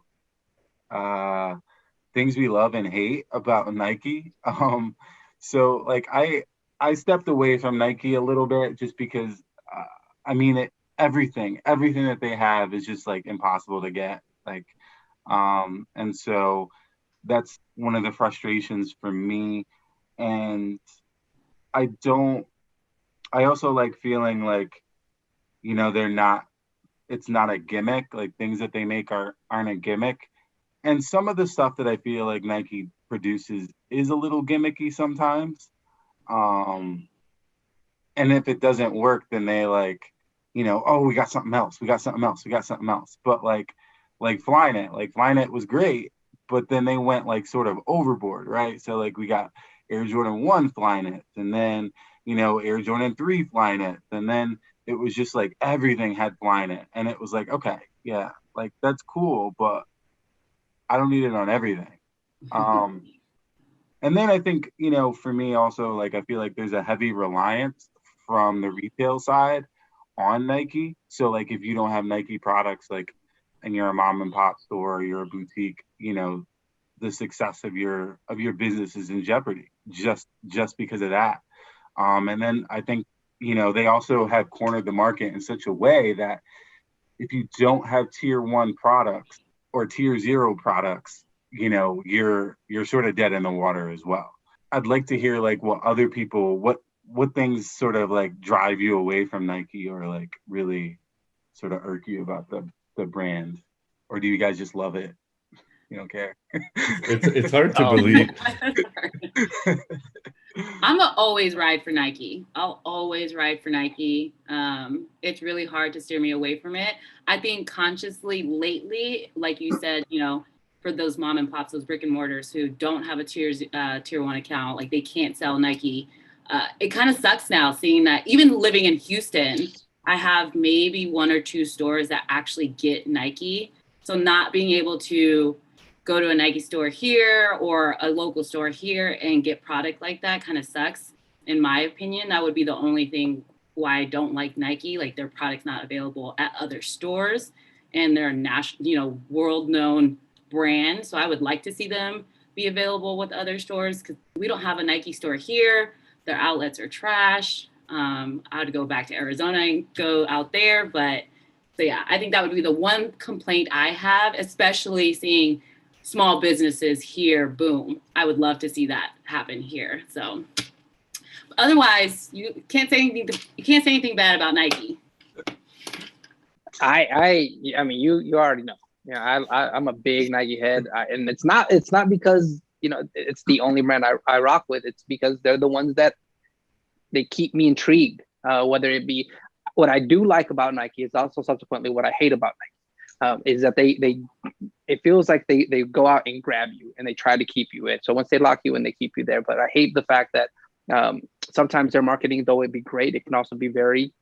things we love and hate about Nike. So like I stepped away from Nike a little bit just because I mean everything that they have is just like impossible to get. Like and so that's one of the frustrations for me. And I also like feeling like, you know, it's not a gimmick. Like things that they make aren't a gimmick. And some of the stuff that I feel like Nike produces is a little gimmicky sometimes. And if it doesn't work, then they like, you know, oh, we got something else. But like Flynet was great, but then they went like sort of overboard, right? So like we got Air Jordan 1 Flynet, and then, you know, Air Jordan 3 Flynet, and then it was just like everything had Flynet, and it was like, okay, yeah, like that's cool, but I don't need it on everything. And then I think, you know, for me also, like I feel like there's a heavy reliance from the retail side on Nike. So like if you don't have Nike products, like, and you're a mom and pop store or you're a boutique, you know, the success of your business is in jeopardy just because of that. And then I think, you know, they also have cornered the market in such a way that if you don't have tier 1 products or tier 0 products, you know, you're sort of dead in the water as well. I'd like to hear like what other people, what things sort of like drive you away from Nike or like really sort of irk you about the brand, or do you guys just love it? You don't care. It's hard to believe. I'm gonna always ride for Nike. I'll always ride for Nike. It's really hard to steer me away from it. I think consciously lately, like you said, you know, for those mom and pops, those brick and mortars who don't have a tier 1 account, like they can't sell Nike. It kind of sucks now seeing that even living in Houston, I have maybe 1 or 2 stores that actually get Nike. So not being able to go to a Nike store here or a local store here and get product like that kind of sucks. In my opinion, that would be the only thing why I don't like Nike. Like their product's not available at other stores, and they're a national, you know, world-known brand. So I would like to see them be available with other stores because we don't have a Nike store here. Their outlets are trash. I had to go back to Arizona and go out there. But so yeah, I think that would be the one complaint I have, especially seeing small businesses here boom. I would love to see that happen here. So otherwise, you can't say anything bad about Nike. I mean, you already know. Yeah, I'm a big Nike head, and it's not because, you know, it's the only brand I rock with. It's because they're the ones that they keep me intrigued. Whether it be what I do like about Nike is also subsequently what I hate about Nike. Is that it feels like they go out and grab you and they try to keep you in. So once they lock you in, they keep you there. But I hate the fact that sometimes their marketing, though it be great, it can also be very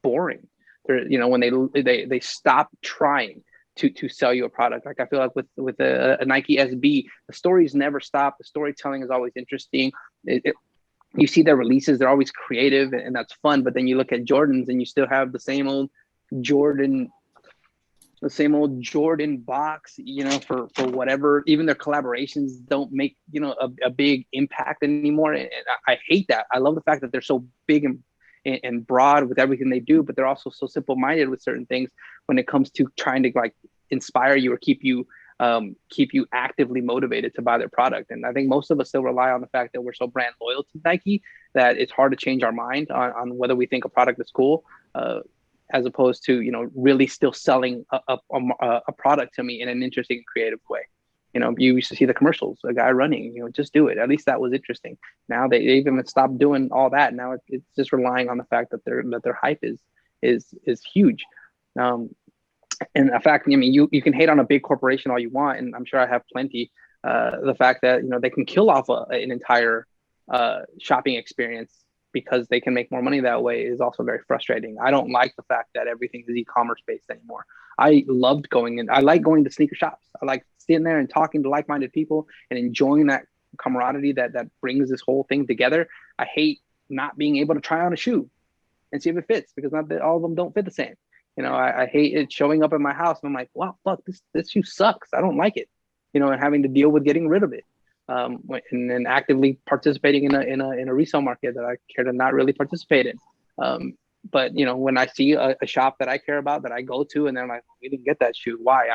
boring. You know, when they stop trying to sell you a product. Like I feel like with a Nike SB, the stories never stop. The storytelling is always interesting. You see their releases, they're always creative, and that's fun. But then you look at Jordans and you still have Jordan the same old Jordan box, for whatever. Even their collaborations don't make, a big impact anymore. And I hate that. I love the fact that they're so big and broad with everything they do, but they're also so simple-minded with certain things when it comes to trying to like inspire you or keep you actively motivated to buy their product. And I think most of us still rely on the fact that we're so brand loyal to Nike that it's hard to change our mind on whether we think a product is cool, as opposed to, really still selling a product to me in an interesting and creative way. You used to see the commercials, a guy running, just do it. At least that was interesting. Now they even stopped doing all that. Now it's just relying on the fact that their hype is huge. And in fact, I mean, you can hate on a big corporation all you want, and I'm sure I have plenty. The fact that they can kill off an entire shopping experience because they can make more money that way is also very frustrating. I don't like the fact that everything is e-commerce based anymore. I loved going in. I like going to sneaker shops. I like sitting there and talking to like-minded people and enjoying that camaraderie that brings this whole thing together. I hate not being able to try on a shoe and see if it fits, because not that all of them don't fit the same. I hate it showing up at my house and I'm like, wow, fuck, this shoe sucks. I don't like it. And having to deal with getting rid of it. And then actively participating in a resale market that I care to not really participate in. But when I see a shop that I care about that I go to, and they're like, we didn't get that shoe. Why?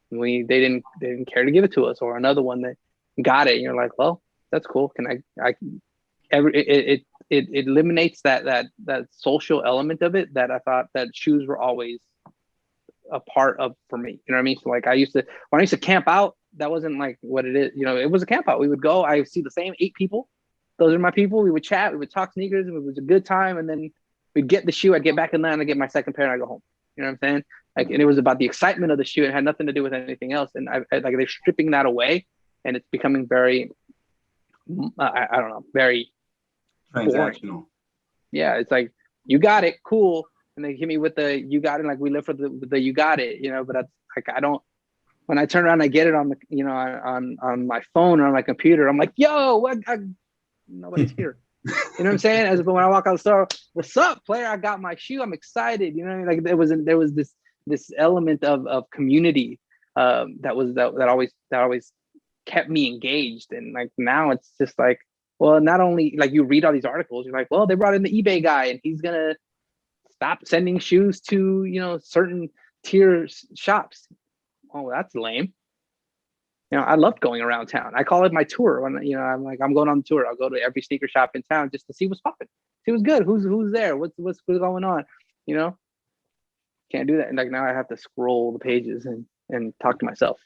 They didn't care to give it to us. Or another one that got it, and you're like, well, that's cool. Can it eliminates that social element of it that I thought that shoes were always a part of for me. You know what I mean? So like when I used to camp out, that wasn't like what it is. It was a camp out. We would go, I see the same 8 people. Those are my people. We would chat, we would talk sneakers, and it was a good time. And then we'd get the shoe, I'd get back in line, I'd get my second pair, and I'd go home. You know what I'm saying? Like, and it was about the excitement of the shoe. It had nothing to do with anything else. And I like, they're stripping that away, and it's becoming very, I don't know, very transactional. boring. Yeah, it's like, you got it, cool. And they hit me with the you got it, like we live for the you got it, but that's like, I don't. When I turn around, I get it on the on my phone or on my computer. I'm like, yo, what? Nobody's here. You know what I'm saying? As when I walk out the store, what's up, player? I got my shoe. I'm excited. You know what I mean? Like there was this element of community that always kept me engaged. And like now it's just like, well, not only like you read all these articles, you're like, well, they brought in the eBay guy and he's gonna stop sending shoes to certain tier shops. Oh, that's lame. I loved going around town. I call it my tour. When I'm like, I'm going on the tour. I'll go to every sneaker shop in town just to see what's popping, see what's good, who's there, what's going on. Can't do that. And like now I have to scroll the pages and talk to myself.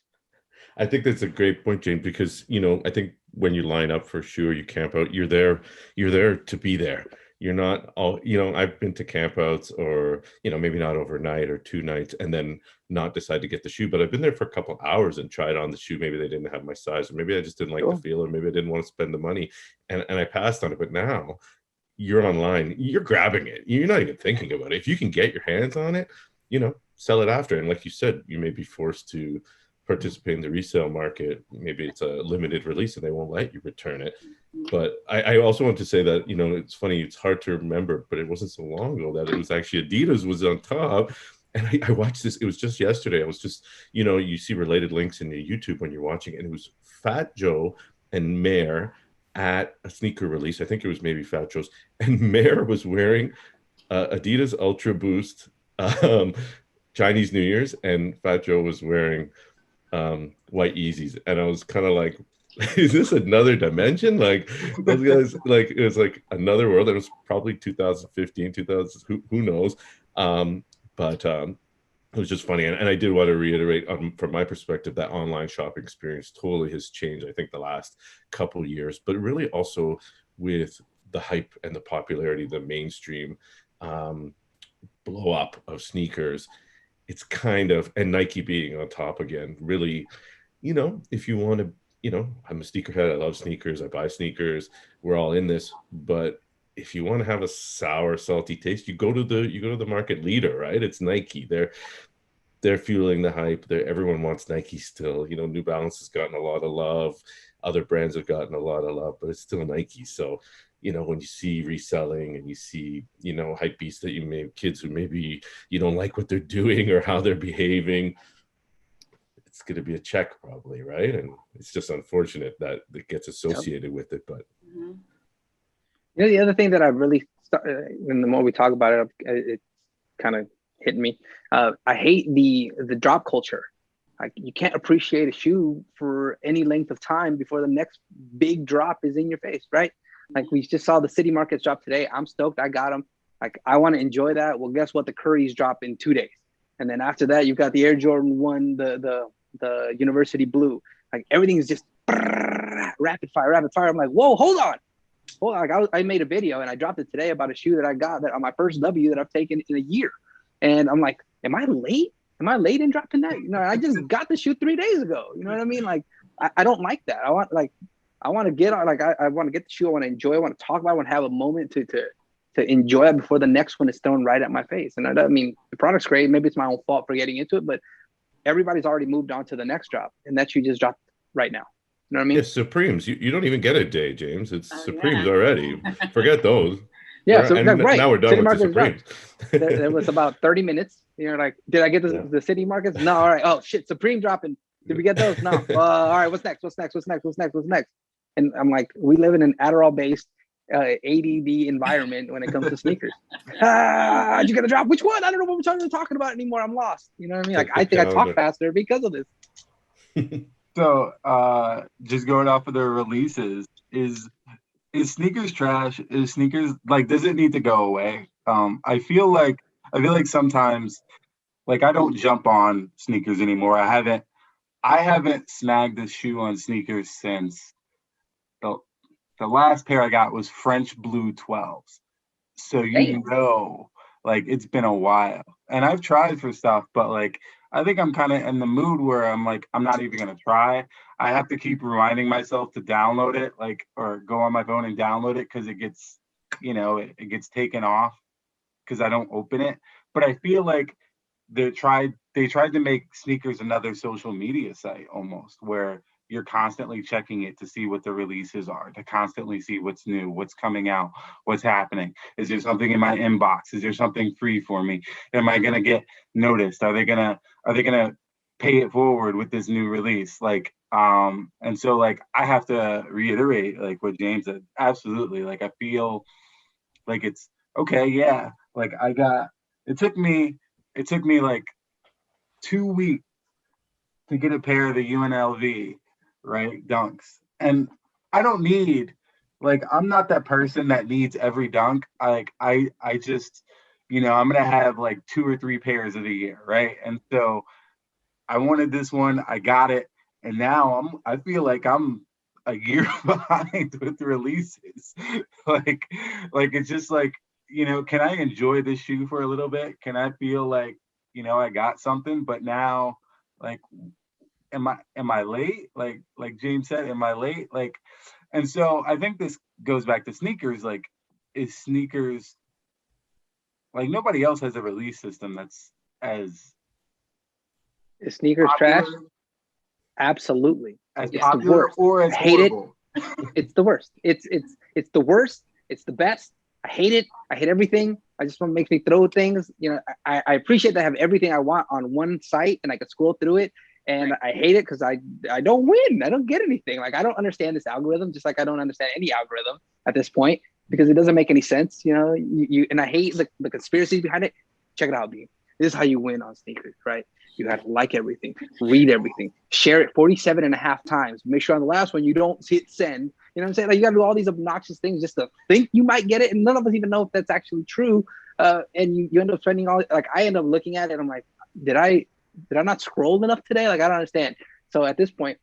I think that's a great point, James, because I think when you line up for a shoe or you camp out, you're there to be there. You're not all, I've been to campouts or, maybe not overnight or 2 nights and then not decide to get the shoe, but I've been there for a couple hours and tried on the shoe. Maybe they didn't have my size, or maybe I just didn't like the feel, or maybe I didn't want to spend the money and I passed on it. But now you're online, you're grabbing it. You're not even thinking about it. If you can get your hands on it, sell it after. And like you said, you may be forced to participate in the resale market. Maybe it's a limited release and they won't let you return it. But I also want to say that, it's funny, it's hard to remember, but it wasn't so long ago that it was actually Adidas was on top. And I watched this, it was just yesterday. I was just, you see related links in the YouTube when you're watching it, and it was Fat Joe and Mare at a sneaker release. I think it was maybe Fat Joe's. And Mare was wearing Adidas Ultra Boost Chinese New Year's, and Fat Joe was wearing white Yeezys. And I was kind of like, is this another dimension? Like those guys, like it was like another world. It was probably 2015, 2000, who knows? But it was just funny. And I did want to reiterate from my perspective, that online shopping experience totally has changed, I think, the last couple of years, but really also with the hype and the popularity, the mainstream blow up of sneakers. It's kind of, and Nike being on top again, really, if you want to, I'm a sneakerhead. I love sneakers. I buy sneakers. We're all in this. But if you want to have a sour, salty taste, you go to the market leader, right? It's Nike. They're they're fueling the hype. Everyone wants Nike still. You know, New Balance has gotten a lot of love. Other brands have gotten a lot of love, but it's still Nike. So, you know, when you see reselling and you see, you know, hype beasts that you may kids who maybe you don't like what they're doing or how they're behaving, it's going to be a check probably, right? And it's just unfortunate that it gets associated with it. But Mhm. You know, the other thing that I really, and the more we talk about it, it kind of hit me. I hate the drop culture. Like, you can't appreciate a shoe for any length of time before the next big drop is in your face, right? Like, we just saw the City Markets drop today. I'm stoked. I got them. Like, I want to enjoy that. Well, guess what? The Currys drop in 2 days, and then after that, you've got the Air Jordan 1, the University Blue. Like, everything is just rapid fire, rapid fire. I'm like, whoa, hold on. Like, I made a video and I dropped it today about a shoe that I got that on my first W that I've taken in a year, and I'm like, am I late? Am I late in dropping that? You know, I just got the shoe 3 days ago. You know what I mean? Like, I don't like that. I want to get on, like, I want to get the shoe. I want to enjoy. I want to talk about it. I want to have a moment to enjoy it before the next one is thrown right at my face. And I mean, the product's great. Maybe it's my own fault for getting into it, but everybody's already moved on to the next drop, and that shoe just dropped right now. You know what I mean? yeah, Supremes, you don't even get a day, James. It's Supremes Yeah. already. Forget those. Yeah. So And right. now we're done City with the Markets Supremes. There was about 30 minutes. You're like, did I get the City Markets? No. All right. Oh shit, Supreme dropping. Did we get those? No. All right. What's next? And I'm like, we live in an Adderall-based ADD environment when it comes to sneakers. Did you get a drop? Which one? I don't know what we're talking about anymore. I'm lost. You know what I mean? Like, I think I talk faster because of this. So, just going off of their releases, is sneakers trash? Is sneakers, like, does it need to go away? I feel like sometimes, like, I don't jump on sneakers anymore. I haven't snagged a shoe on sneakers since the last pair I got was French Blue 12s. So like, it's been a while, and I've tried for stuff, but like, I think I'm kind of in the mood where I'm like, I'm not even gonna try. I have to keep reminding myself to download it, like, or go on my phone and download it, because it gets, it gets taken off because I don't open it. But I feel like they tried to make sneakers another social media site, almost, where you're constantly checking it to see what the releases are, to constantly see what's new, what's coming out, what's happening. Is there something in my inbox? Is there something free for me? Am I gonna get noticed? Are they gonna pay it forward with this new release? Like, and so, like, I have to reiterate, like, what James said. Absolutely. Like, I feel like it's okay. Yeah. Like, it took me like 2 weeks to get a pair of the UNLV, right, dunks. And I don't need, like, I'm not that person that needs every dunk. I just, I'm gonna have like 2 or 3 pairs of the year, right? And so I wanted this one, I got it, and now I feel like I'm a year behind with releases. like it's just like, can I enjoy this shoe for a little bit? Can I feel like, I got something? But now, like, am I late? Like James said, am I late? Like, and so I think this goes back to sneakers. Like, is sneakers, like, nobody else has a release system that's as Is sneakers popular, trash? Absolutely. as It's the popular, worst. or as I hate horrible. It's the worst. It's the worst. It's the best. I hate it. I hate everything. I just want to make me throw things. I appreciate that I have everything I want on one site and I can scroll through it. And I hate it because I don't win. I don't get anything. Like, I don't understand this algorithm, just like I don't understand any algorithm at this point, because it doesn't make any sense. And I hate the conspiracies behind it. Check it out, B. This is how you win on sneakers, right? You have to like everything, read everything, share it 47.5 times. Make sure on the last one you don't hit send. You know what I'm saying? Like, you got to do all these obnoxious things just to think you might get it, and none of us even know if that's actually true. And you end up spending all, like, I end up looking at it and I'm like, did I not scroll enough today? Like, I don't understand. So at this point,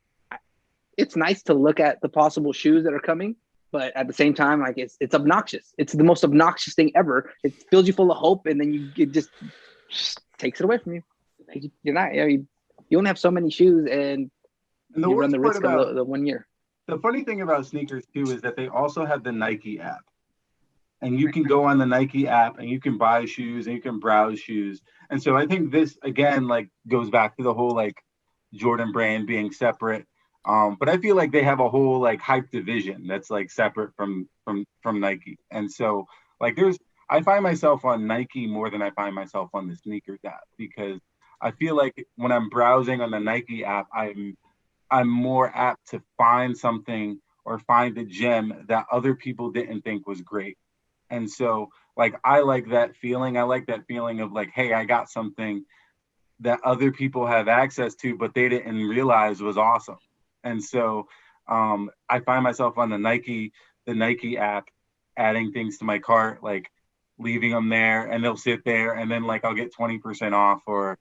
it's nice to look at the possible shoes that are coming, but at the same time, like, it's obnoxious. It's the most obnoxious thing ever. It fills you full of hope, and then it just takes it away from you. You're not, you only have so many shoes, and you run the risk of the 1 year. The funny thing about sneakers too is that they also have the Nike app. and you can go on the Nike app and you can buy shoes and you can browse shoes. And so I think this again like goes back to the whole like Jordan brand being separate. But I feel like they have a whole like hype division that's like separate from Nike. And so like I find myself on Nike more than I find myself on the sneakers app, because I feel like when I'm browsing on the Nike app, I'm more apt to find something or find a gem that other people didn't think was great. And so like I like that feeling. I like that feeling of like, hey, I got something that other people have access to, but they didn't realize was awesome. And so I find myself on the Nike app, adding things to my cart, like leaving them there, and they'll sit there, and then like I'll get 20% off or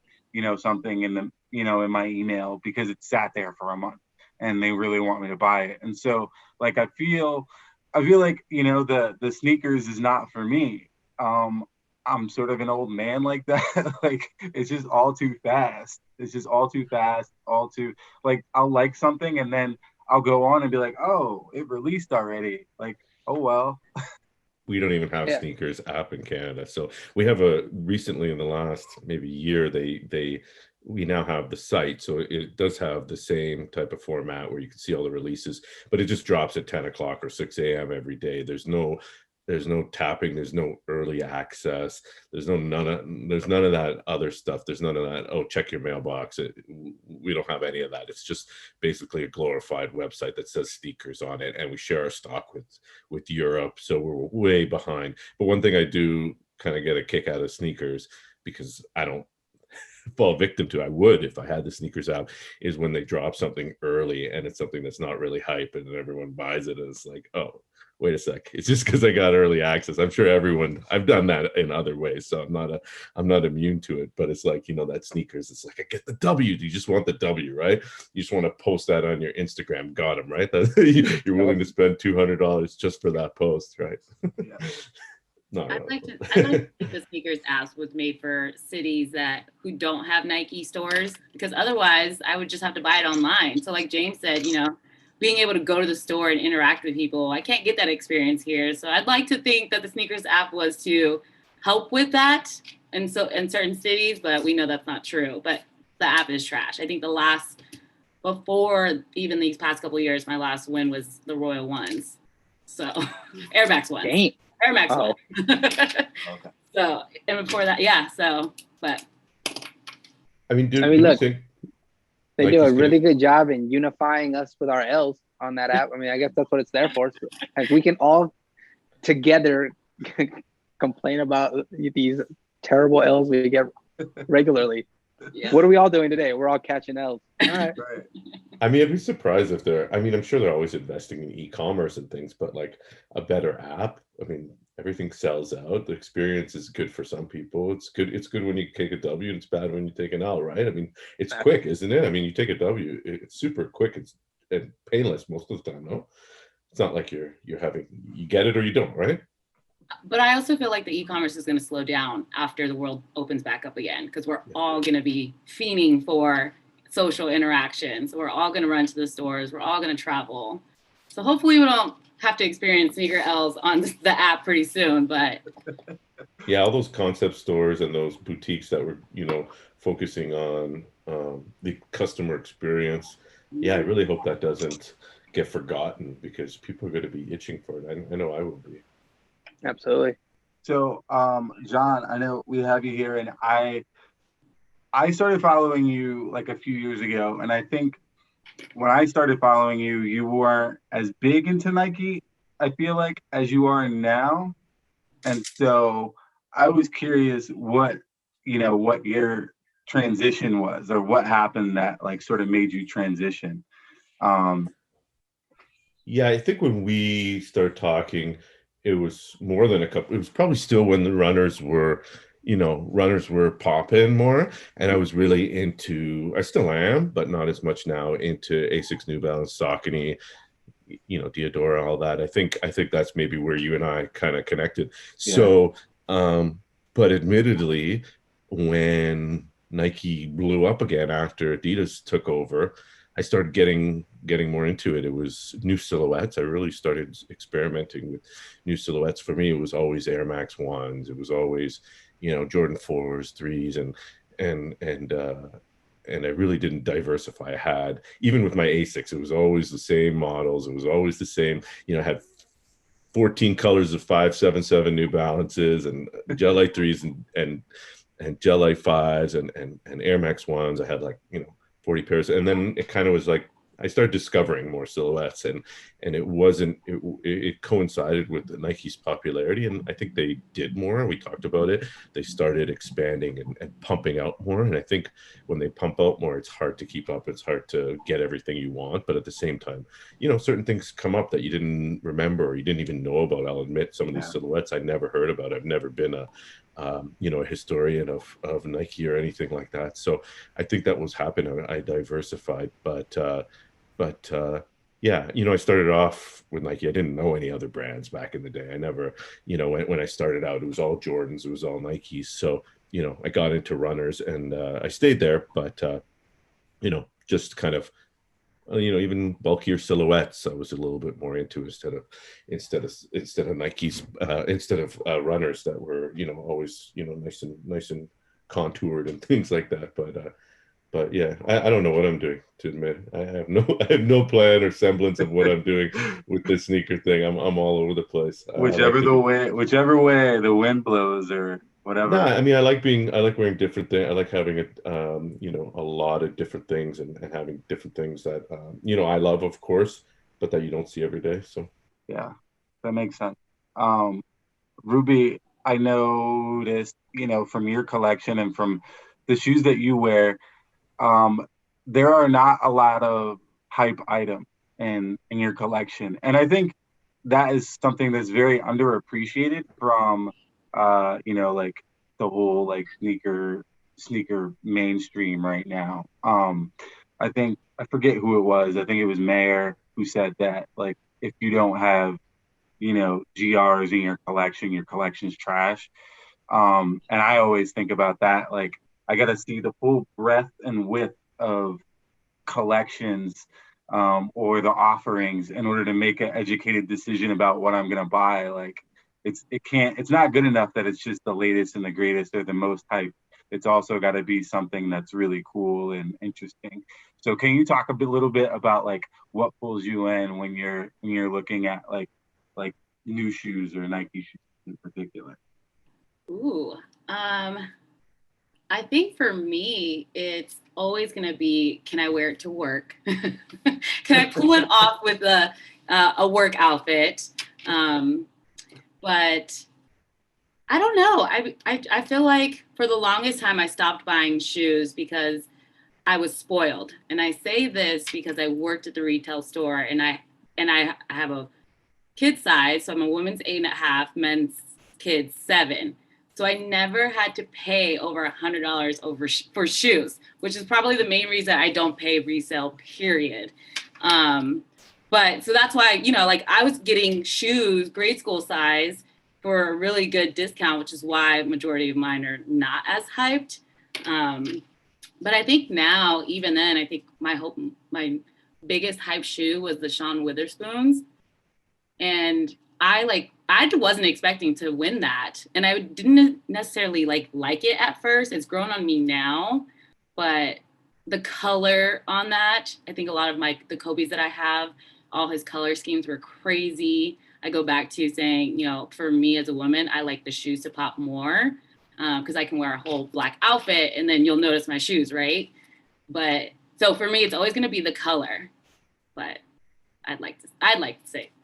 something in the in my email because it sat there for a month and they really want me to buy it. And so like I feel like the sneakers is not for me. I'm sort of an old man like that. Like it's just all too fast. It's just all too fast, all too like I'll like something and then I'll go on and be like, oh, it released already. Like, oh well. We don't even have Yeah. sneakers app in Canada. So we have recently in the last maybe year, we now have the site. So it does have the same type of format where you can see all the releases, but it just drops at 10 o'clock or 6 a.m. every day. There's no tapping, there's no early access, there's none of that other stuff. There's none of that, oh, check your mailbox. We don't have any of that. It's just basically a glorified website that says sneakers on it, and we share our stock with Europe, so we're way behind. But one thing I do kind of get a kick out of sneakers, because I don't fall victim to, I would if I had the sneakers app, is when they drop something early and it's something that's not really hype and then everyone buys it, and it's like, oh, wait a sec, it's just because I got early access. I'm sure I've done that in other ways, so I'm not immune to it. But it's like, that sneakers, it's like, I get the W. You just want the W, right? You just want to post that on your Instagram. Got them, right? You're willing to spend $200 just for that post, right? Yeah. No, I'd like to think the sneakers apps was made for cities who don't have Nike stores, because otherwise I would just have to buy it online. So like James said, being able to go to the store and interact with people, I can't get that experience here. So I'd like to think that the sneakers app was to help with that in certain cities, but we know that's not true. But the app is trash. I think before even these past couple of years, my last win was the Royal Ones. So Air Max Ones. Dang. Air Max Oh. One. Okay. So, and before that, yeah. So, but I mean, look, they do a really good good job in unifying us with our L's on that app. I mean, I guess that's what it's there for. So, like, we can all together complain about these terrible L's we get regularly. yeah. What are we all doing today? We're all catching L's. All right. Right. I mean, I'd be surprised if I'm sure they're always investing in e-commerce and things, but like a better app, I mean, everything sells out. The experience is good for some people. It's good when you take a W, and it's bad when you take an L, right? I mean, it's quick, isn't it? I mean, you take a W, it's super quick. It's painless most of the time, no? It's not like you get it or you don't, right? But I also feel like the e-commerce is going to slow down after the world opens back up again, because we're all going to be fiending for social interactions. We're all going to run to the stores. We're all going to travel. So hopefully we don't have to experience sneaker L's on the app pretty soon. But yeah, all those concept stores and those boutiques that were, focusing on the customer experience. Yeah, I really hope that doesn't get forgotten, because people are going to be itching for it. I know I will be. Absolutely. So, John, I know we have you here, and I started following you like a few years ago, and I think when I started following you, you weren't as big into Nike, I feel like, as you are now. And so I was curious what your transition was, or what happened that like sort of made you transition. Yeah, I think when we started talking, it was more than it was probably still when the runners were popping more, and I was really I still am, but not as much now, into Asics, New Balance, Saucony, Diodora, all that. I think that's maybe where you and I kind of connected. Yeah. So, but admittedly, when Nike blew up again after Adidas took over, I started getting more into it. It was new silhouettes. I really started experimenting with new silhouettes. For me, it was always Air Max 1s. It was always, Jordan 4s, 3s, and and uh and I really didn't diversify. I had, even with my Asics, it was always the same models. It was always the same, I had 14 colors of 577 New Balances and Gel-Lyte 3s and Gel-Lyte 5s and Air Max 1s. I had 40 pairs. And then it kind of was like, I started discovering more silhouettes, and it coincided with the Nike's popularity, and I think they did more. We talked about it. They started expanding and pumping out more, and I think when they pump out more, it's hard to keep up. It's hard to get everything you want, but at the same time, certain things come up that you didn't remember or you didn't even know about. I'll admit, some of these silhouettes I never heard about. I've never been a historian of Nike or anything like that. So I think that was happening. I diversified, but yeah, I started off with Nike. I didn't know any other brands back in the day. I never, when I started out, it was all Jordans, it was all Nikes. So, I got into runners, and I stayed there, but, just kind of, even bulkier silhouettes, I was a little bit more into instead of Nikes, instead of runners that were, always, nice and contoured and things like that. But yeah, I don't know what I'm doing, to admit. I have no plan or semblance of what I'm doing with this sneaker thing. I'm all over the place. Whichever way the wind blows or whatever. No, I mean, I like wearing different things. I like having a lot of different things and having different things that I love, of course, but that you don't see every day. So yeah, that makes sense. Ruby, I noticed, from your collection and from the shoes that you wear, there are not a lot of hype items in your collection, and I think that is something that's very underappreciated from like the whole like sneaker mainstream right now. I think, I forget who it was. I think it was Mayer who said that, like, if you don't have GRs in your collection's trash. And I always think about that, like, I got to see the full breadth and width of collections, or the offerings, in order to make an educated decision about what I'm going to buy. Like, it's not good enough that it's just the latest and the greatest or the most hype. It's also got to be something that's really cool and interesting. So can you talk little bit about, like, what pulls you in when you're looking at like new shoes or Nike shoes in particular? Ooh, I think for me, it's always going to be, can I wear it to work? Can I pull it off with a work outfit? But I don't know. I feel like for the longest time, I stopped buying shoes because I was spoiled. And I say this because I worked at the retail store, and I have a kid size. So I'm a women's 8.5, men's kids 7. So I never had to pay over $100 for shoes, which is probably the main reason I don't pay resale, period. But so that's why, like, I was getting shoes, grade school size, for a really good discount, which is why majority of mine are not as hyped. But I think now, even then, I think my biggest hype shoe was the Sean Witherspoons. And I wasn't expecting to win that. And I didn't necessarily like it at first. It's grown on me now. But the color on that, I think a lot of the Kobe's that I have, all his color schemes were crazy. I go back to saying, for me as a woman, I like the shoes to pop more, because I can wear a whole black outfit and then you'll notice my shoes, right? But so for me, it's always going to be the color. But I'd like to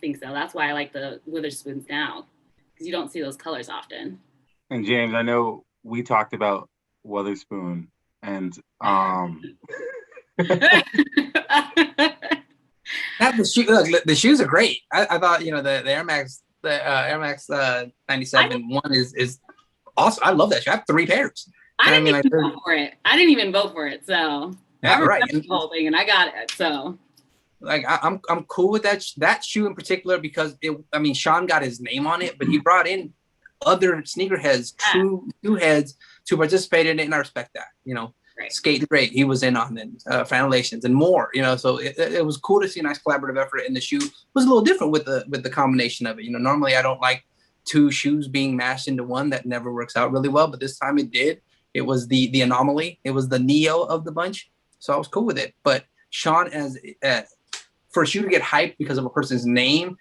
think so. That's why I like the Witherspoons now, because you don't see those colors often. And James, I know we talked about Witherspoon, and the shoes are great. I thought the Air Max, Air Max 97 one is awesome. I love that shoe. I have 3 pairs. I didn't even vote for it. I didn't even vote for it. So yeah, right. The whole thing, and I got it. So like I'm cool with that shoe in particular, because Sean got his name on it, but he brought in other sneakerheads, true heads, to participate in it, and I respect that. Right. Skating Great, he was in on it, Fanalations and more, you know, so it was cool to see a nice collaborative effort, and the shoe was a little different with the combination of it. You know, normally I don't like two shoes being mashed into one. That never works out really well, but this time it did. It was the anomaly. It was the Neo of the bunch, so I was cool with it. But Sean, as for a shoe to get hyped because of a person's name,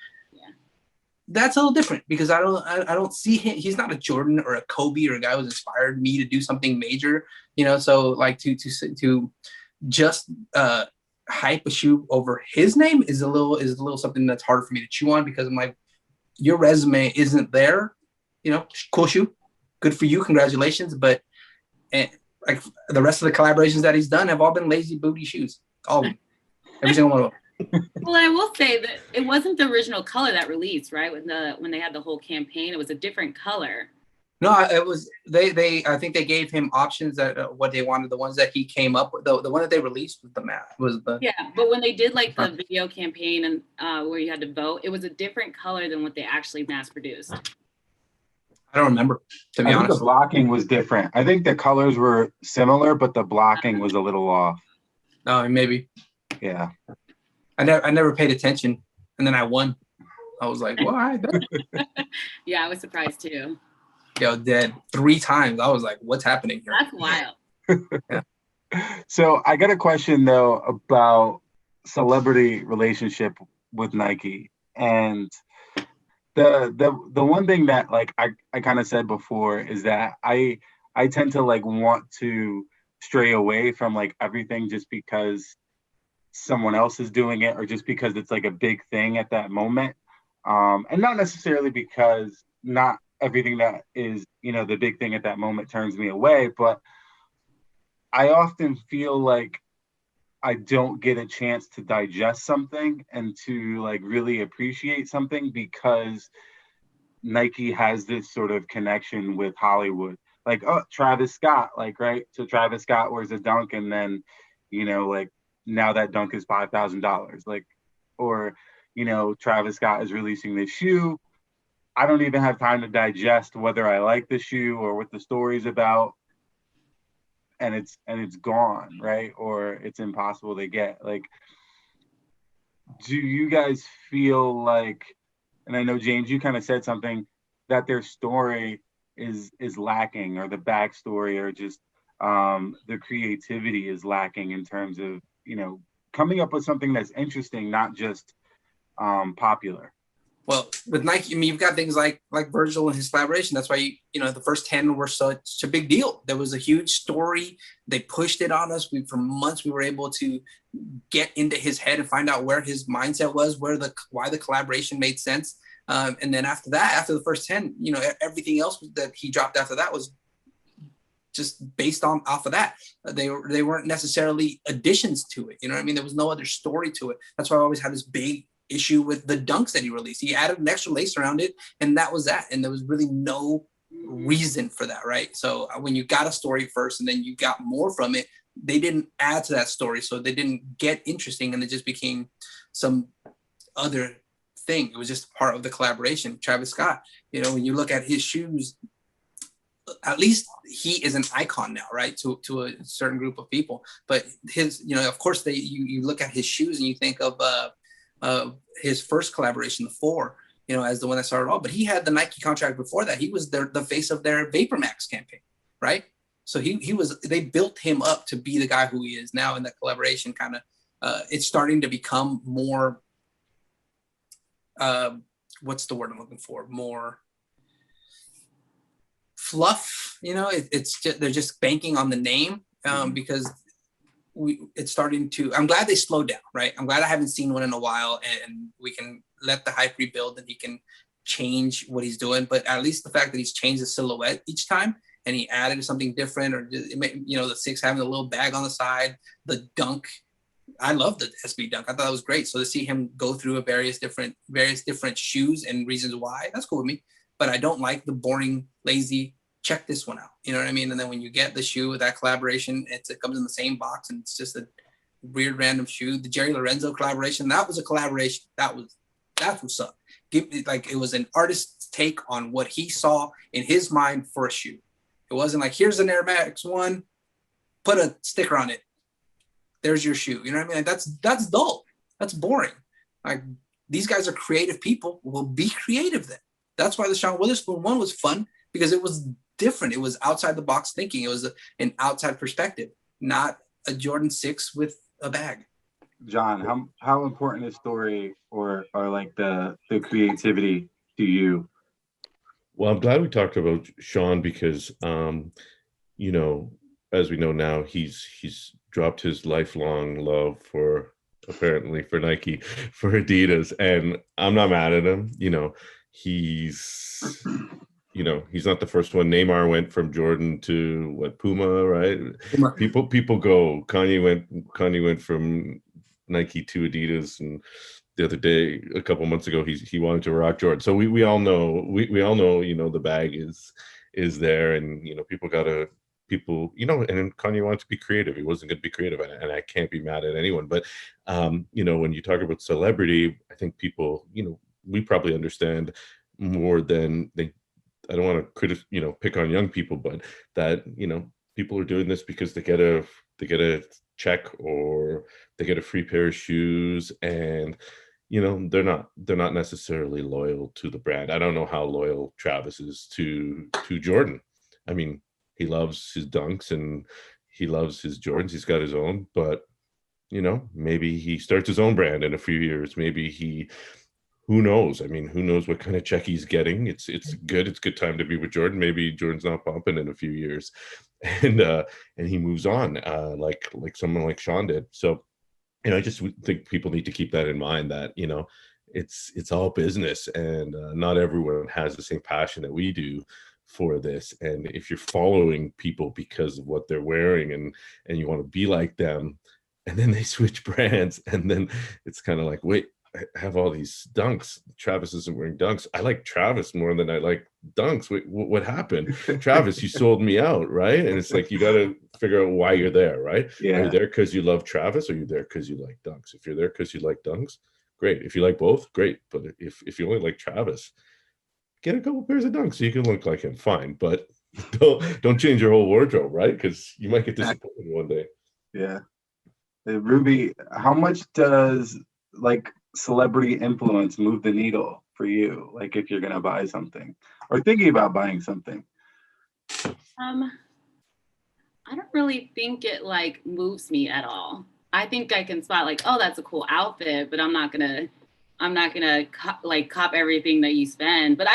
that's a little different, because I don't see him. He's not a Jordan or a Kobe or a guy who's inspired me to do something major, you know. So like to just hype a shoe over his name is a little something that's harder for me to chew on, because I'm like, your resume isn't there, you know. Cool shoe, good for you, congratulations. But like the rest of the collaborations that he's done have all been lazy booty shoes, all of them, every single one of them. Well, I will say that it wasn't the original color that released, right? When they had the whole campaign, it was a different color. No, it was they. I think they gave him options that what they wanted. The ones that he came up with, the one that they released with the map was the. Yeah, but when they did like the video campaign and where you had to vote, it was a different color than what they actually mass produced. I don't remember, to be honest. The blocking was different. I think the colors were similar, but the blocking was a little off. Oh, maybe. Yeah. I never paid attention, and then I won. I was like, "What?" Yeah, I was surprised too. Yo, dead 3 times. I was like, "What's happening here?" That's wild. Yeah. So I got a question though about celebrity relationship with Nike, and the one thing that like I kind of said before is that I tend to like want to stray away from like everything just because someone else is doing it, or just because it's like a big thing at that moment, and not necessarily because not everything that is, you know, the big thing at that moment turns me away, but I often feel like I don't get a chance to digest something and to like really appreciate something because Nike has this sort of connection with Hollywood. Like, oh, Travis Scott, like, right? So Travis Scott wears a dunk, and then, you know, like, now that dunk is $5,000. Like, or, you know, Travis Scott is releasing this shoe. I don't even have time to digest whether I like the shoe or what the story's about. And it's gone, right? Or it's impossible to get. Like, do you guys feel like, and I know James, you kind of said something, that their story is lacking, or the backstory, or just the creativity is lacking in terms of, you know, coming up with something that's interesting, not just popular? Well, with Nike, I mean, you've got things like Virgil and his collaboration. That's why you know the first 10 were such a big deal. There was a huge story. They pushed it on us. For months we were able to get into his head and find out where his mindset was, why the collaboration made sense. And then after the first 10, you know, everything else that he dropped after that was just based off of that. They weren't necessarily additions to it. You know what I mean? There was no other story to it. That's why I always had this big issue with the dunks that he released. He added an extra lace around it, and that was that. And there was really no reason for that, right? So when you got a story first and then you got more from it, they didn't add to that story, so they didn't get interesting, and it just became some other thing. It was just part of the collaboration. Travis Scott, you know, when you look at his shoes, at least he is an icon now, right? To a certain group of people. But his, you know, of course, you look at his shoes and you think of his first collaboration, the 4, you know, as the one that started all. But he had the Nike contract before that. He was the face of their Vapor Max campaign, right? So they built him up to be the guy who he is now. And that collaboration kind of, it's starting to become more, what's the word I'm looking for? More fluff, you know. It's just, they're just banking on the name, because it's starting to, I'm glad they slowed down, right? I'm glad I haven't seen one in a while, and we can let the hype rebuild and he can change what he's doing. But at least the fact that he's changed the silhouette each time and he added something different, or, you know, the 6 having a little bag on the side, the dunk. I love the SB dunk. I thought it was great. So to see him go through various different shoes and reasons why, that's cool with me. But I don't like the boring, lazy, check this one out. You know what I mean? And then when you get the shoe with that collaboration, it comes in the same box, and it's just a weird random shoe. The Jerry Lorenzo collaboration, that was a collaboration. That's what's up. Like, it was an artist's take on what he saw in his mind for a shoe. It wasn't like, here's an Air Max 1, put a sticker on it. There's your shoe. You know what I mean? Like that's dull. That's boring. Like these guys are creative people. Well, be creative then. That's why the Sean Witherspoon one was fun, because it was different. It was outside the box thinking. It was an outside perspective, not a Jordan 6 with a bag. John, how important is story or like the creativity to you? Well, I'm glad we talked about Sean because, you know, as we know now, he's dropped his lifelong love for apparently for Nike, for Adidas, and I'm not mad at him. He's not the first one. Neymar went from Jordan to what, Puma, right? People go. Kanye went from Nike to Adidas, and the other day, a couple months ago, he wanted to rock Jordan. So we all know the bag is there, and and then Kanye wanted to be creative. He wasn't going to be creative, and I can't be mad at anyone. But when you talk about celebrity, I think people, we probably understand more than they. I don't want to pick on young people, but that people are doing this because they get a check or they get a free pair of shoes, and they're not necessarily loyal to the brand. I don't know how loyal Travis is to Jordan. I mean, he loves his dunks and he loves his Jordans. He's got his own, but maybe he starts his own brand in a few years. Maybe who knows? I mean, who knows what kind of check he's getting? It's good. It's good time to be with Jordan. Maybe Jordan's not bumping in a few years, and he moves on, like someone like Sean did. So, I just think people need to keep that in mind, that it's all business, and not everyone has the same passion that we do for this. And if you're following people because of what they're wearing and you want to be like them, and then they switch brands, and then it's kind of like, wait, I have all these dunks. Travis isn't wearing dunks. I like Travis more than I like dunks. Wait, what happened? Travis, you sold me out, right? And it's like, you got to figure out why you're there, right? Yeah. Are you there because you love Travis, or are you there because you like dunks? If you're there because you like dunks, great. If you like both, great. But if you only like Travis, get a couple pairs of dunks so you can look like him, fine. But don't change your whole wardrobe, right? Because you might get disappointed one day. Yeah. Ruby, how much does like celebrity influence move the needle for you? Like if you're gonna buy something or thinking about buying something? I don't really think it like moves me at all. I think I can spot like, oh, that's a cool outfit, but I'm not gonna cop everything that you spend. But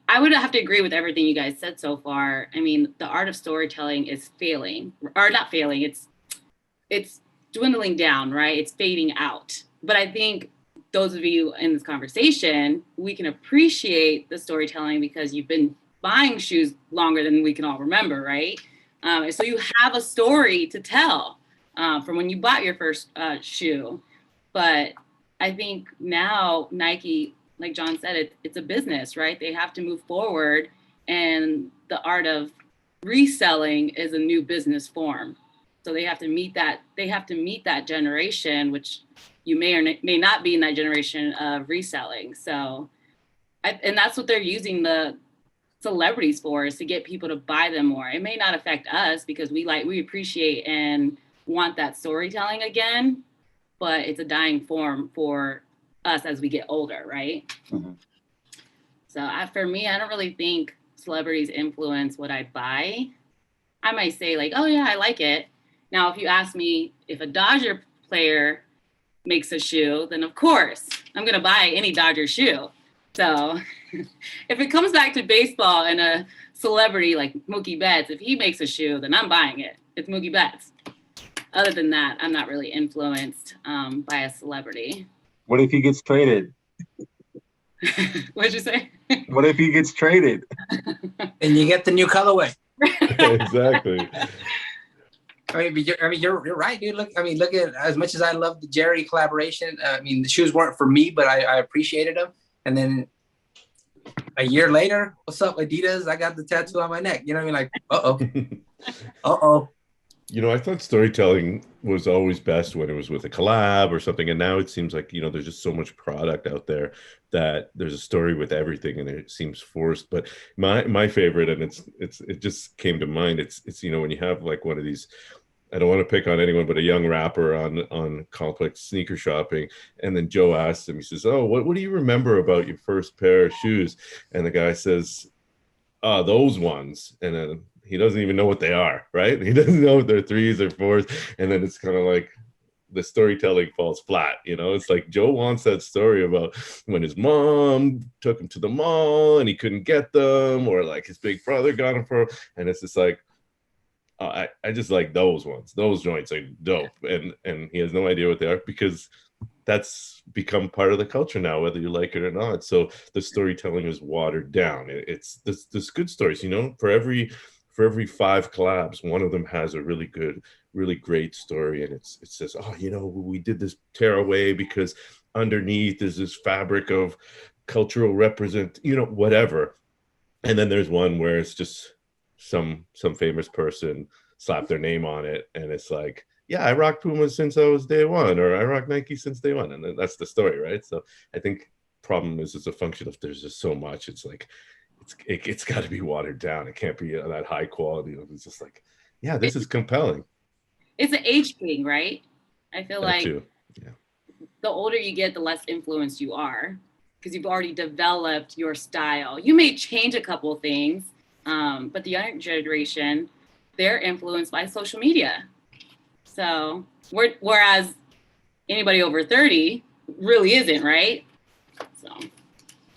I would have to agree with everything you guys said so far. I mean, the art of storytelling is failing, or not failing. It's dwindling down, right? It's fading out. But I think those of you in this conversation, we can appreciate the storytelling because you've been buying shoes longer than we can all remember, right? So you have a story to tell from when you bought your first shoe. But I think now Nike, like John said, it's a business, right? They have to move forward, and the art of reselling is a new business form. So they have to meet that generation, which you may or may not be in that generation of reselling. So, and that's what they're using the celebrities for, is to get people to buy them more. It may not affect us because we appreciate and want that storytelling again, but it's a dying form for us as we get older, right? Mm-hmm. So for me, I don't really think celebrities influence what I buy. I might say like, oh yeah, I like it. Now, if you ask me if a Dodger player makes a shoe, then of course I'm going to buy any Dodger shoe. So if it comes back to baseball and a celebrity like Mookie Betts, if he makes a shoe, then I'm buying it. It's Mookie Betts. Other than that, I'm not really influenced by a celebrity. What if he gets traded? What'd you say? What if he gets traded? And you get the new colorway. Exactly. I mean, you're right, dude. Look at, as much as I love the Jerry collaboration. I mean, the shoes weren't for me, but I appreciated them. And then a year later, what's up, Adidas? I got the tattoo on my neck. You know what I mean? Like, I thought storytelling was always best when it was with a collab or something. And now it seems like, there's just so much product out there that there's a story with everything, and it seems forced. But my favorite, and it just came to mind, it's when you have like one of these I don't want to pick on anyone, but a young rapper on Complex sneaker shopping. And then Joe asked him, he says, "Oh, what do you remember about your first pair of shoes?" And the guy says, those ones. And then he doesn't even know what they are, right? He doesn't know if they're threes or fours. And then it's kind of like the storytelling falls flat. It's like Joe wants that story about when his mom took him to the mall and he couldn't get them, or like his big brother got him for, and it's just like, I just like those ones. Those joints are dope. And he has no idea what they are because that's become part of the culture now, whether you like it or not. So the storytelling is watered down. It's this good stories, for every 5 collabs, one of them has a really good, really great story. And it says, oh, we did this tearaway because underneath is this fabric of cultural whatever. And then there's one where it's just some famous person slapped their name on it, and it's like, yeah, I rocked Puma since I was day one, or I rocked Nike since day one, and then that's the story, right? So I think problem is it's a function of there's just so much. It's like it's got to be watered down. It can't be that high quality. It's just like, yeah, this is compelling. It's an age thing, right? I feel That like too. Yeah. the older you get, the less influenced you are because you've already developed your style. You may change a couple of things, but the younger generation, they're influenced by social media. So whereas anybody over 30 really isn't, right? So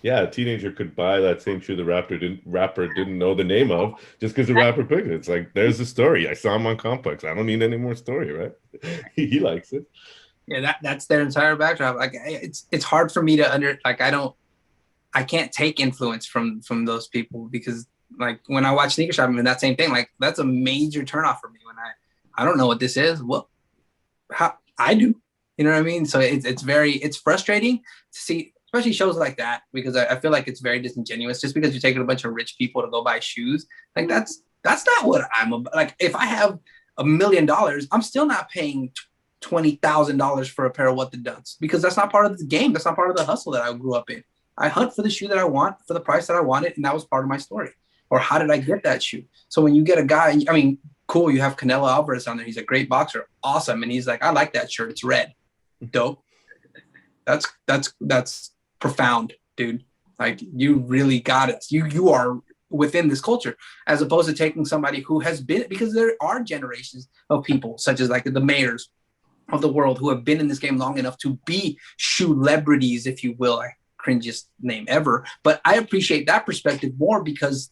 Yeah, a teenager could buy that same shoe the rapper didn't know the name of just because the rapper picked it. It's like, there's the story. I saw him on Complex. I don't need any more story, right? He likes it. Yeah, that's their entire backdrop. Like it's hard for me to I can't take influence from those people because like when I watch sneaker shopping and that same thing, like that's a major turnoff for me when I don't know what this is. Well, how I do, you know what I mean? So it's frustrating to see, especially shows like that, because I feel like it's very disingenuous just because you're taking a bunch of rich people to go buy shoes. Like that's not what I'm about. Like if I have $1 million, I'm still not paying $20,000 for a pair of What the Duds because that's not part of the game. That's not part of the hustle that I grew up in. I hunt for the shoe that I want for the price that I wanted, and that was part of my story. Or how did I get that shoe? So when you get a guy, I mean, cool, you have Canelo Alvarez on there. He's a great boxer, awesome, and he's like, I like that shirt. It's red, dope. That's profound, dude. Like you really got it. You are within this culture, as opposed to taking somebody who has been, because there are generations of people such as like the mayors of the world who have been in this game long enough to be shoe celebrities, if you will. Cringiest name ever, but I appreciate that perspective more because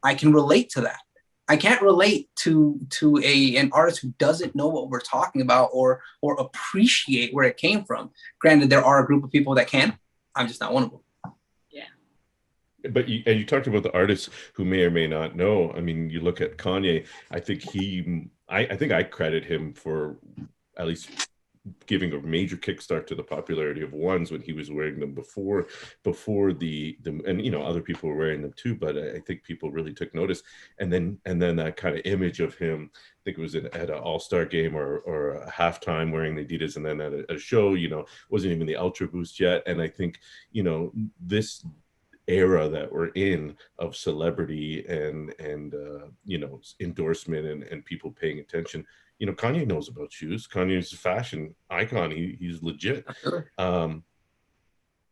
I can relate to that. I can't relate to an artist who doesn't know what we're talking about or appreciate where it came from. Granted, there are a group of people that can. I'm just not one of them. But you talked about the artists who may or may not know. I mean, you look at Kanye. I think I think I credit him for at least giving a major kickstart to the popularity of ones when he was wearing them before the and other people were wearing them too, but I think people really took notice, and then that kind of image of him, I think it was at an all-star game or a halftime wearing the Adidas, and then at a show, wasn't even the Ultra Boost yet. And I think this era that we're in of celebrity and endorsement and people paying attention. Kanye knows about shoes. Kanye's a fashion icon. He's legit. But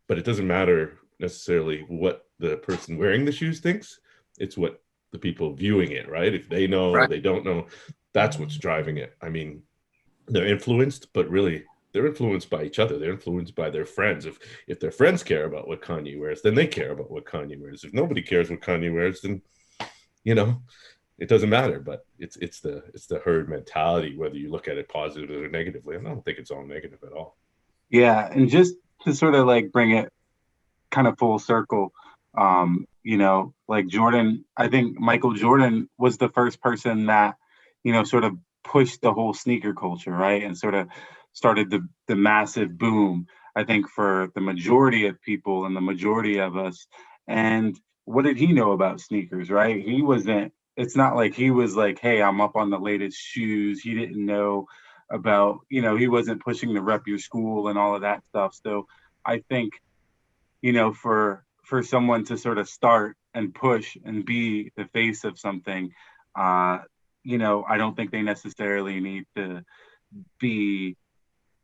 it doesn't matter necessarily what the person wearing the shoes thinks. It's what the people viewing it, right? If they know or they don't know, that's what's driving it. I mean, they're influenced, but really they're influenced by each other. They're influenced by their friends. If their friends care about what Kanye wears, then they care about what Kanye wears. If nobody cares what Kanye wears, then it doesn't matter. But it's the herd mentality, whether you look at it positively or negatively. And I don't think it's all negative at all. Yeah, and just to sort of like bring it kind of full circle, like Jordan, I think Michael Jordan was the first person that, sort of pushed the whole sneaker culture, right? And sort of started the massive boom, I think, for the majority of people and the majority of us. And what did he know about sneakers, right? It's not like he was like, hey, I'm up on the latest shoes. He didn't know about, he wasn't pushing the rep your school and all of that stuff. So I think, for someone to sort of start and push and be the face of something, I don't think they necessarily need to be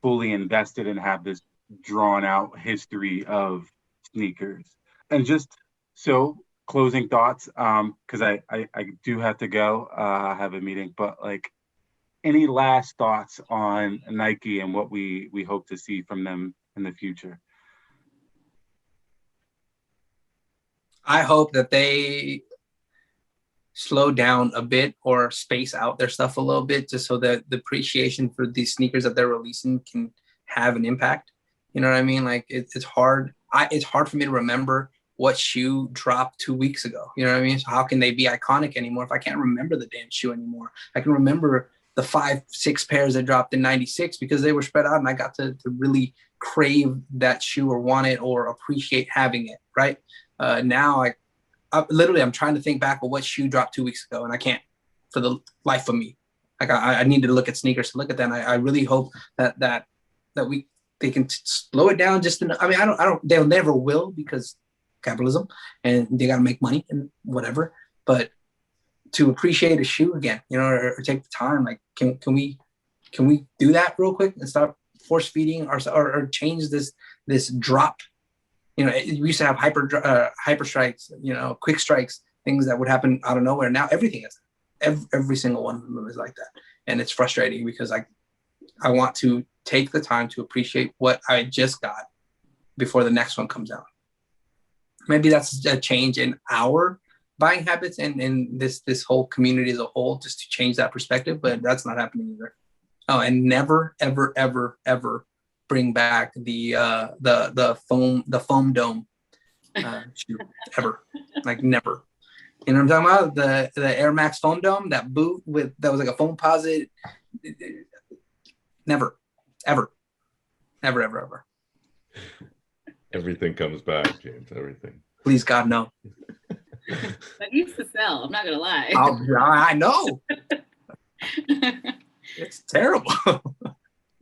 fully invested and have this drawn out history of sneakers. And just so closing thoughts, because I do have to go, I have a meeting, but like any last thoughts on Nike and what we hope to see from them in the future? I hope that they slow down a bit or space out their stuff a little bit, just so that the appreciation for these sneakers that they're releasing can have an impact. You know what I mean? Like it's hard. It's hard for me to remember what shoe dropped 2 weeks ago. You know what I mean? So how can they be iconic anymore if I can't remember the damn shoe anymore? I can remember the 5-6 pairs that dropped in '96 because they were spread out and I got to really crave that shoe or want it or appreciate having it. Right now, I'm trying to think back of what shoe dropped 2 weeks ago, and I can't for the life of me. Like I need to look at sneakers to look at that. And I really hope that they can slow it down just enough. I mean, I don't, they'll never will because capitalism and they got to make money and whatever. But to appreciate a shoe again, or take the time, like, can we do that real quick and stop force feeding or change this drop? We used to have hyper strikes, quick strikes, things that would happen out of nowhere. Now everything is, every single one of them is like that. And it's frustrating because I want to take the time to appreciate what I just got before the next one comes out. Maybe that's a change in our buying habits and this whole community as a whole, just to change that perspective, but that's not happening either. Oh, and never, ever, ever, ever bring back the foam dome shoe ever. Like never. You know what I'm talking about? The Air Max foam dome, that boot that was like a foam posit. Never, ever, ever, ever, ever. Everything comes back, James. Everything. Please, God, no. That used to sell. I'm not gonna lie. I know. It's terrible.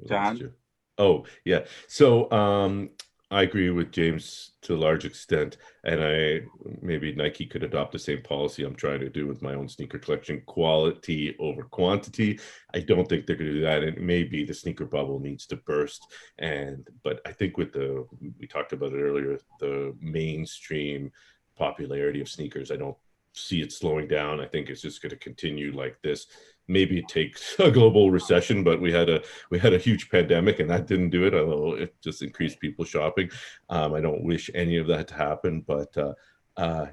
John? Oh, yeah. So I agree with James to a large extent, and maybe Nike could adopt the same policy I'm trying to do with my own sneaker collection: quality over quantity. I don't think they're going to do that, and maybe the sneaker bubble needs to burst. But I think we talked about it earlier, the mainstream popularity of sneakers, I don't see it slowing down. I think it's just going to continue like this. Maybe it takes a global recession, but we had a huge pandemic and that didn't do it, although it just increased people shopping. I don't wish any of that to happen, but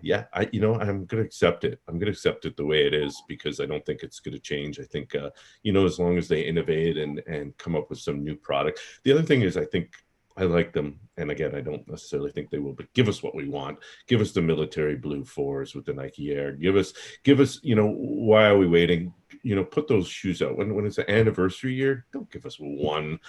yeah, I'm going to accept it. I'm going to accept it the way it is because I don't think it's going to change. I think, as long as they innovate and come up with some new product. The other thing is, I think I like them. And again, I don't necessarily think they will, but give us what we want. Give us the military blue 4s with the Nike Air. Give us, why are we waiting? Put those shoes out when it's an anniversary year. Don't give us one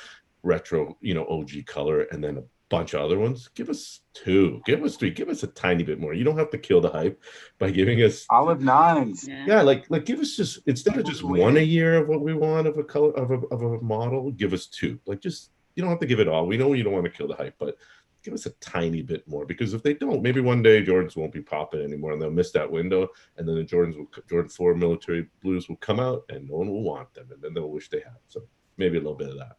retro, OG color and then a bunch of other ones. Give us 2, give us 3, give us a tiny bit more. You don't have to kill the hype by giving us olive 9s. Yeah, like give us, just instead of just one a year of what we want of a color of a model, give us 2. Like, just, you don't have to give it all. We know you don't want to kill the hype, but give us a tiny bit more, because if they don't, maybe one day Jordans won't be popping anymore and they'll miss that window, and then the Jordan 4 military blues will come out and no one will want them, and then they'll wish they had. So maybe a little bit of that.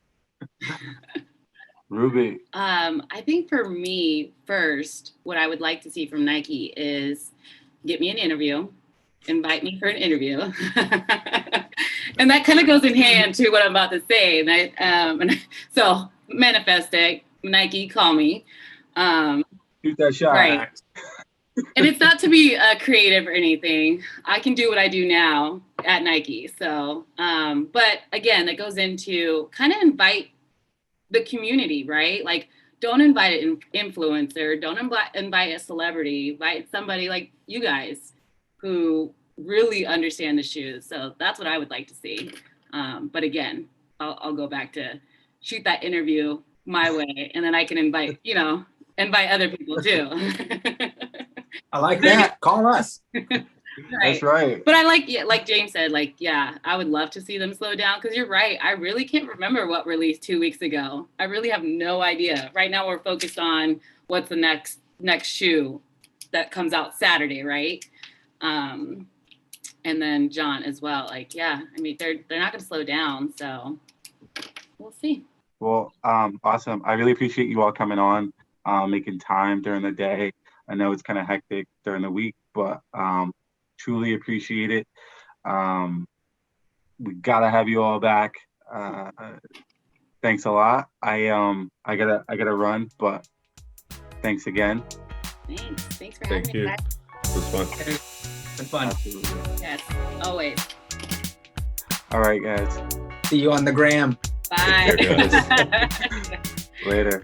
Ruby? I think for me, first, what I would like to see from Nike is get me an interview, invite me for an interview. And that kind of goes in hand to what I'm about to say. So manifest it, Nike, call me. Shoot that shot. Right. And it's not to be creative or anything. I can do what I do now at Nike. So, but again, that goes into kind of invite the community, right? Like, don't invite an influencer, don't invite a celebrity, invite somebody like you guys who really understand the shoes. So that's what I would like to see. But again, I'll go back to shoot that interview my way, and then I can invite other people too. I like that. Call us. Right. That's right. But I like James said, I would love to see them slow down, because you're right. I really can't remember what released 2 weeks ago. I really have no idea. Right now we're focused on what's the next shoe that comes out Saturday, right? and then John as well. Like, yeah, I mean, they're not going to slow down, so we'll see. Well, awesome. I really appreciate you all coming on, making time during the day. I know it's kind of hectic during the week, but truly appreciate it. We gotta have you all back. Thanks a lot. I gotta run, but thanks again. Thanks for having Thank me. you. Guys. It was fun. It's been fun. Absolutely. Yes, always. All right, guys. See you on the gram. Bye. Take care, guys. Later.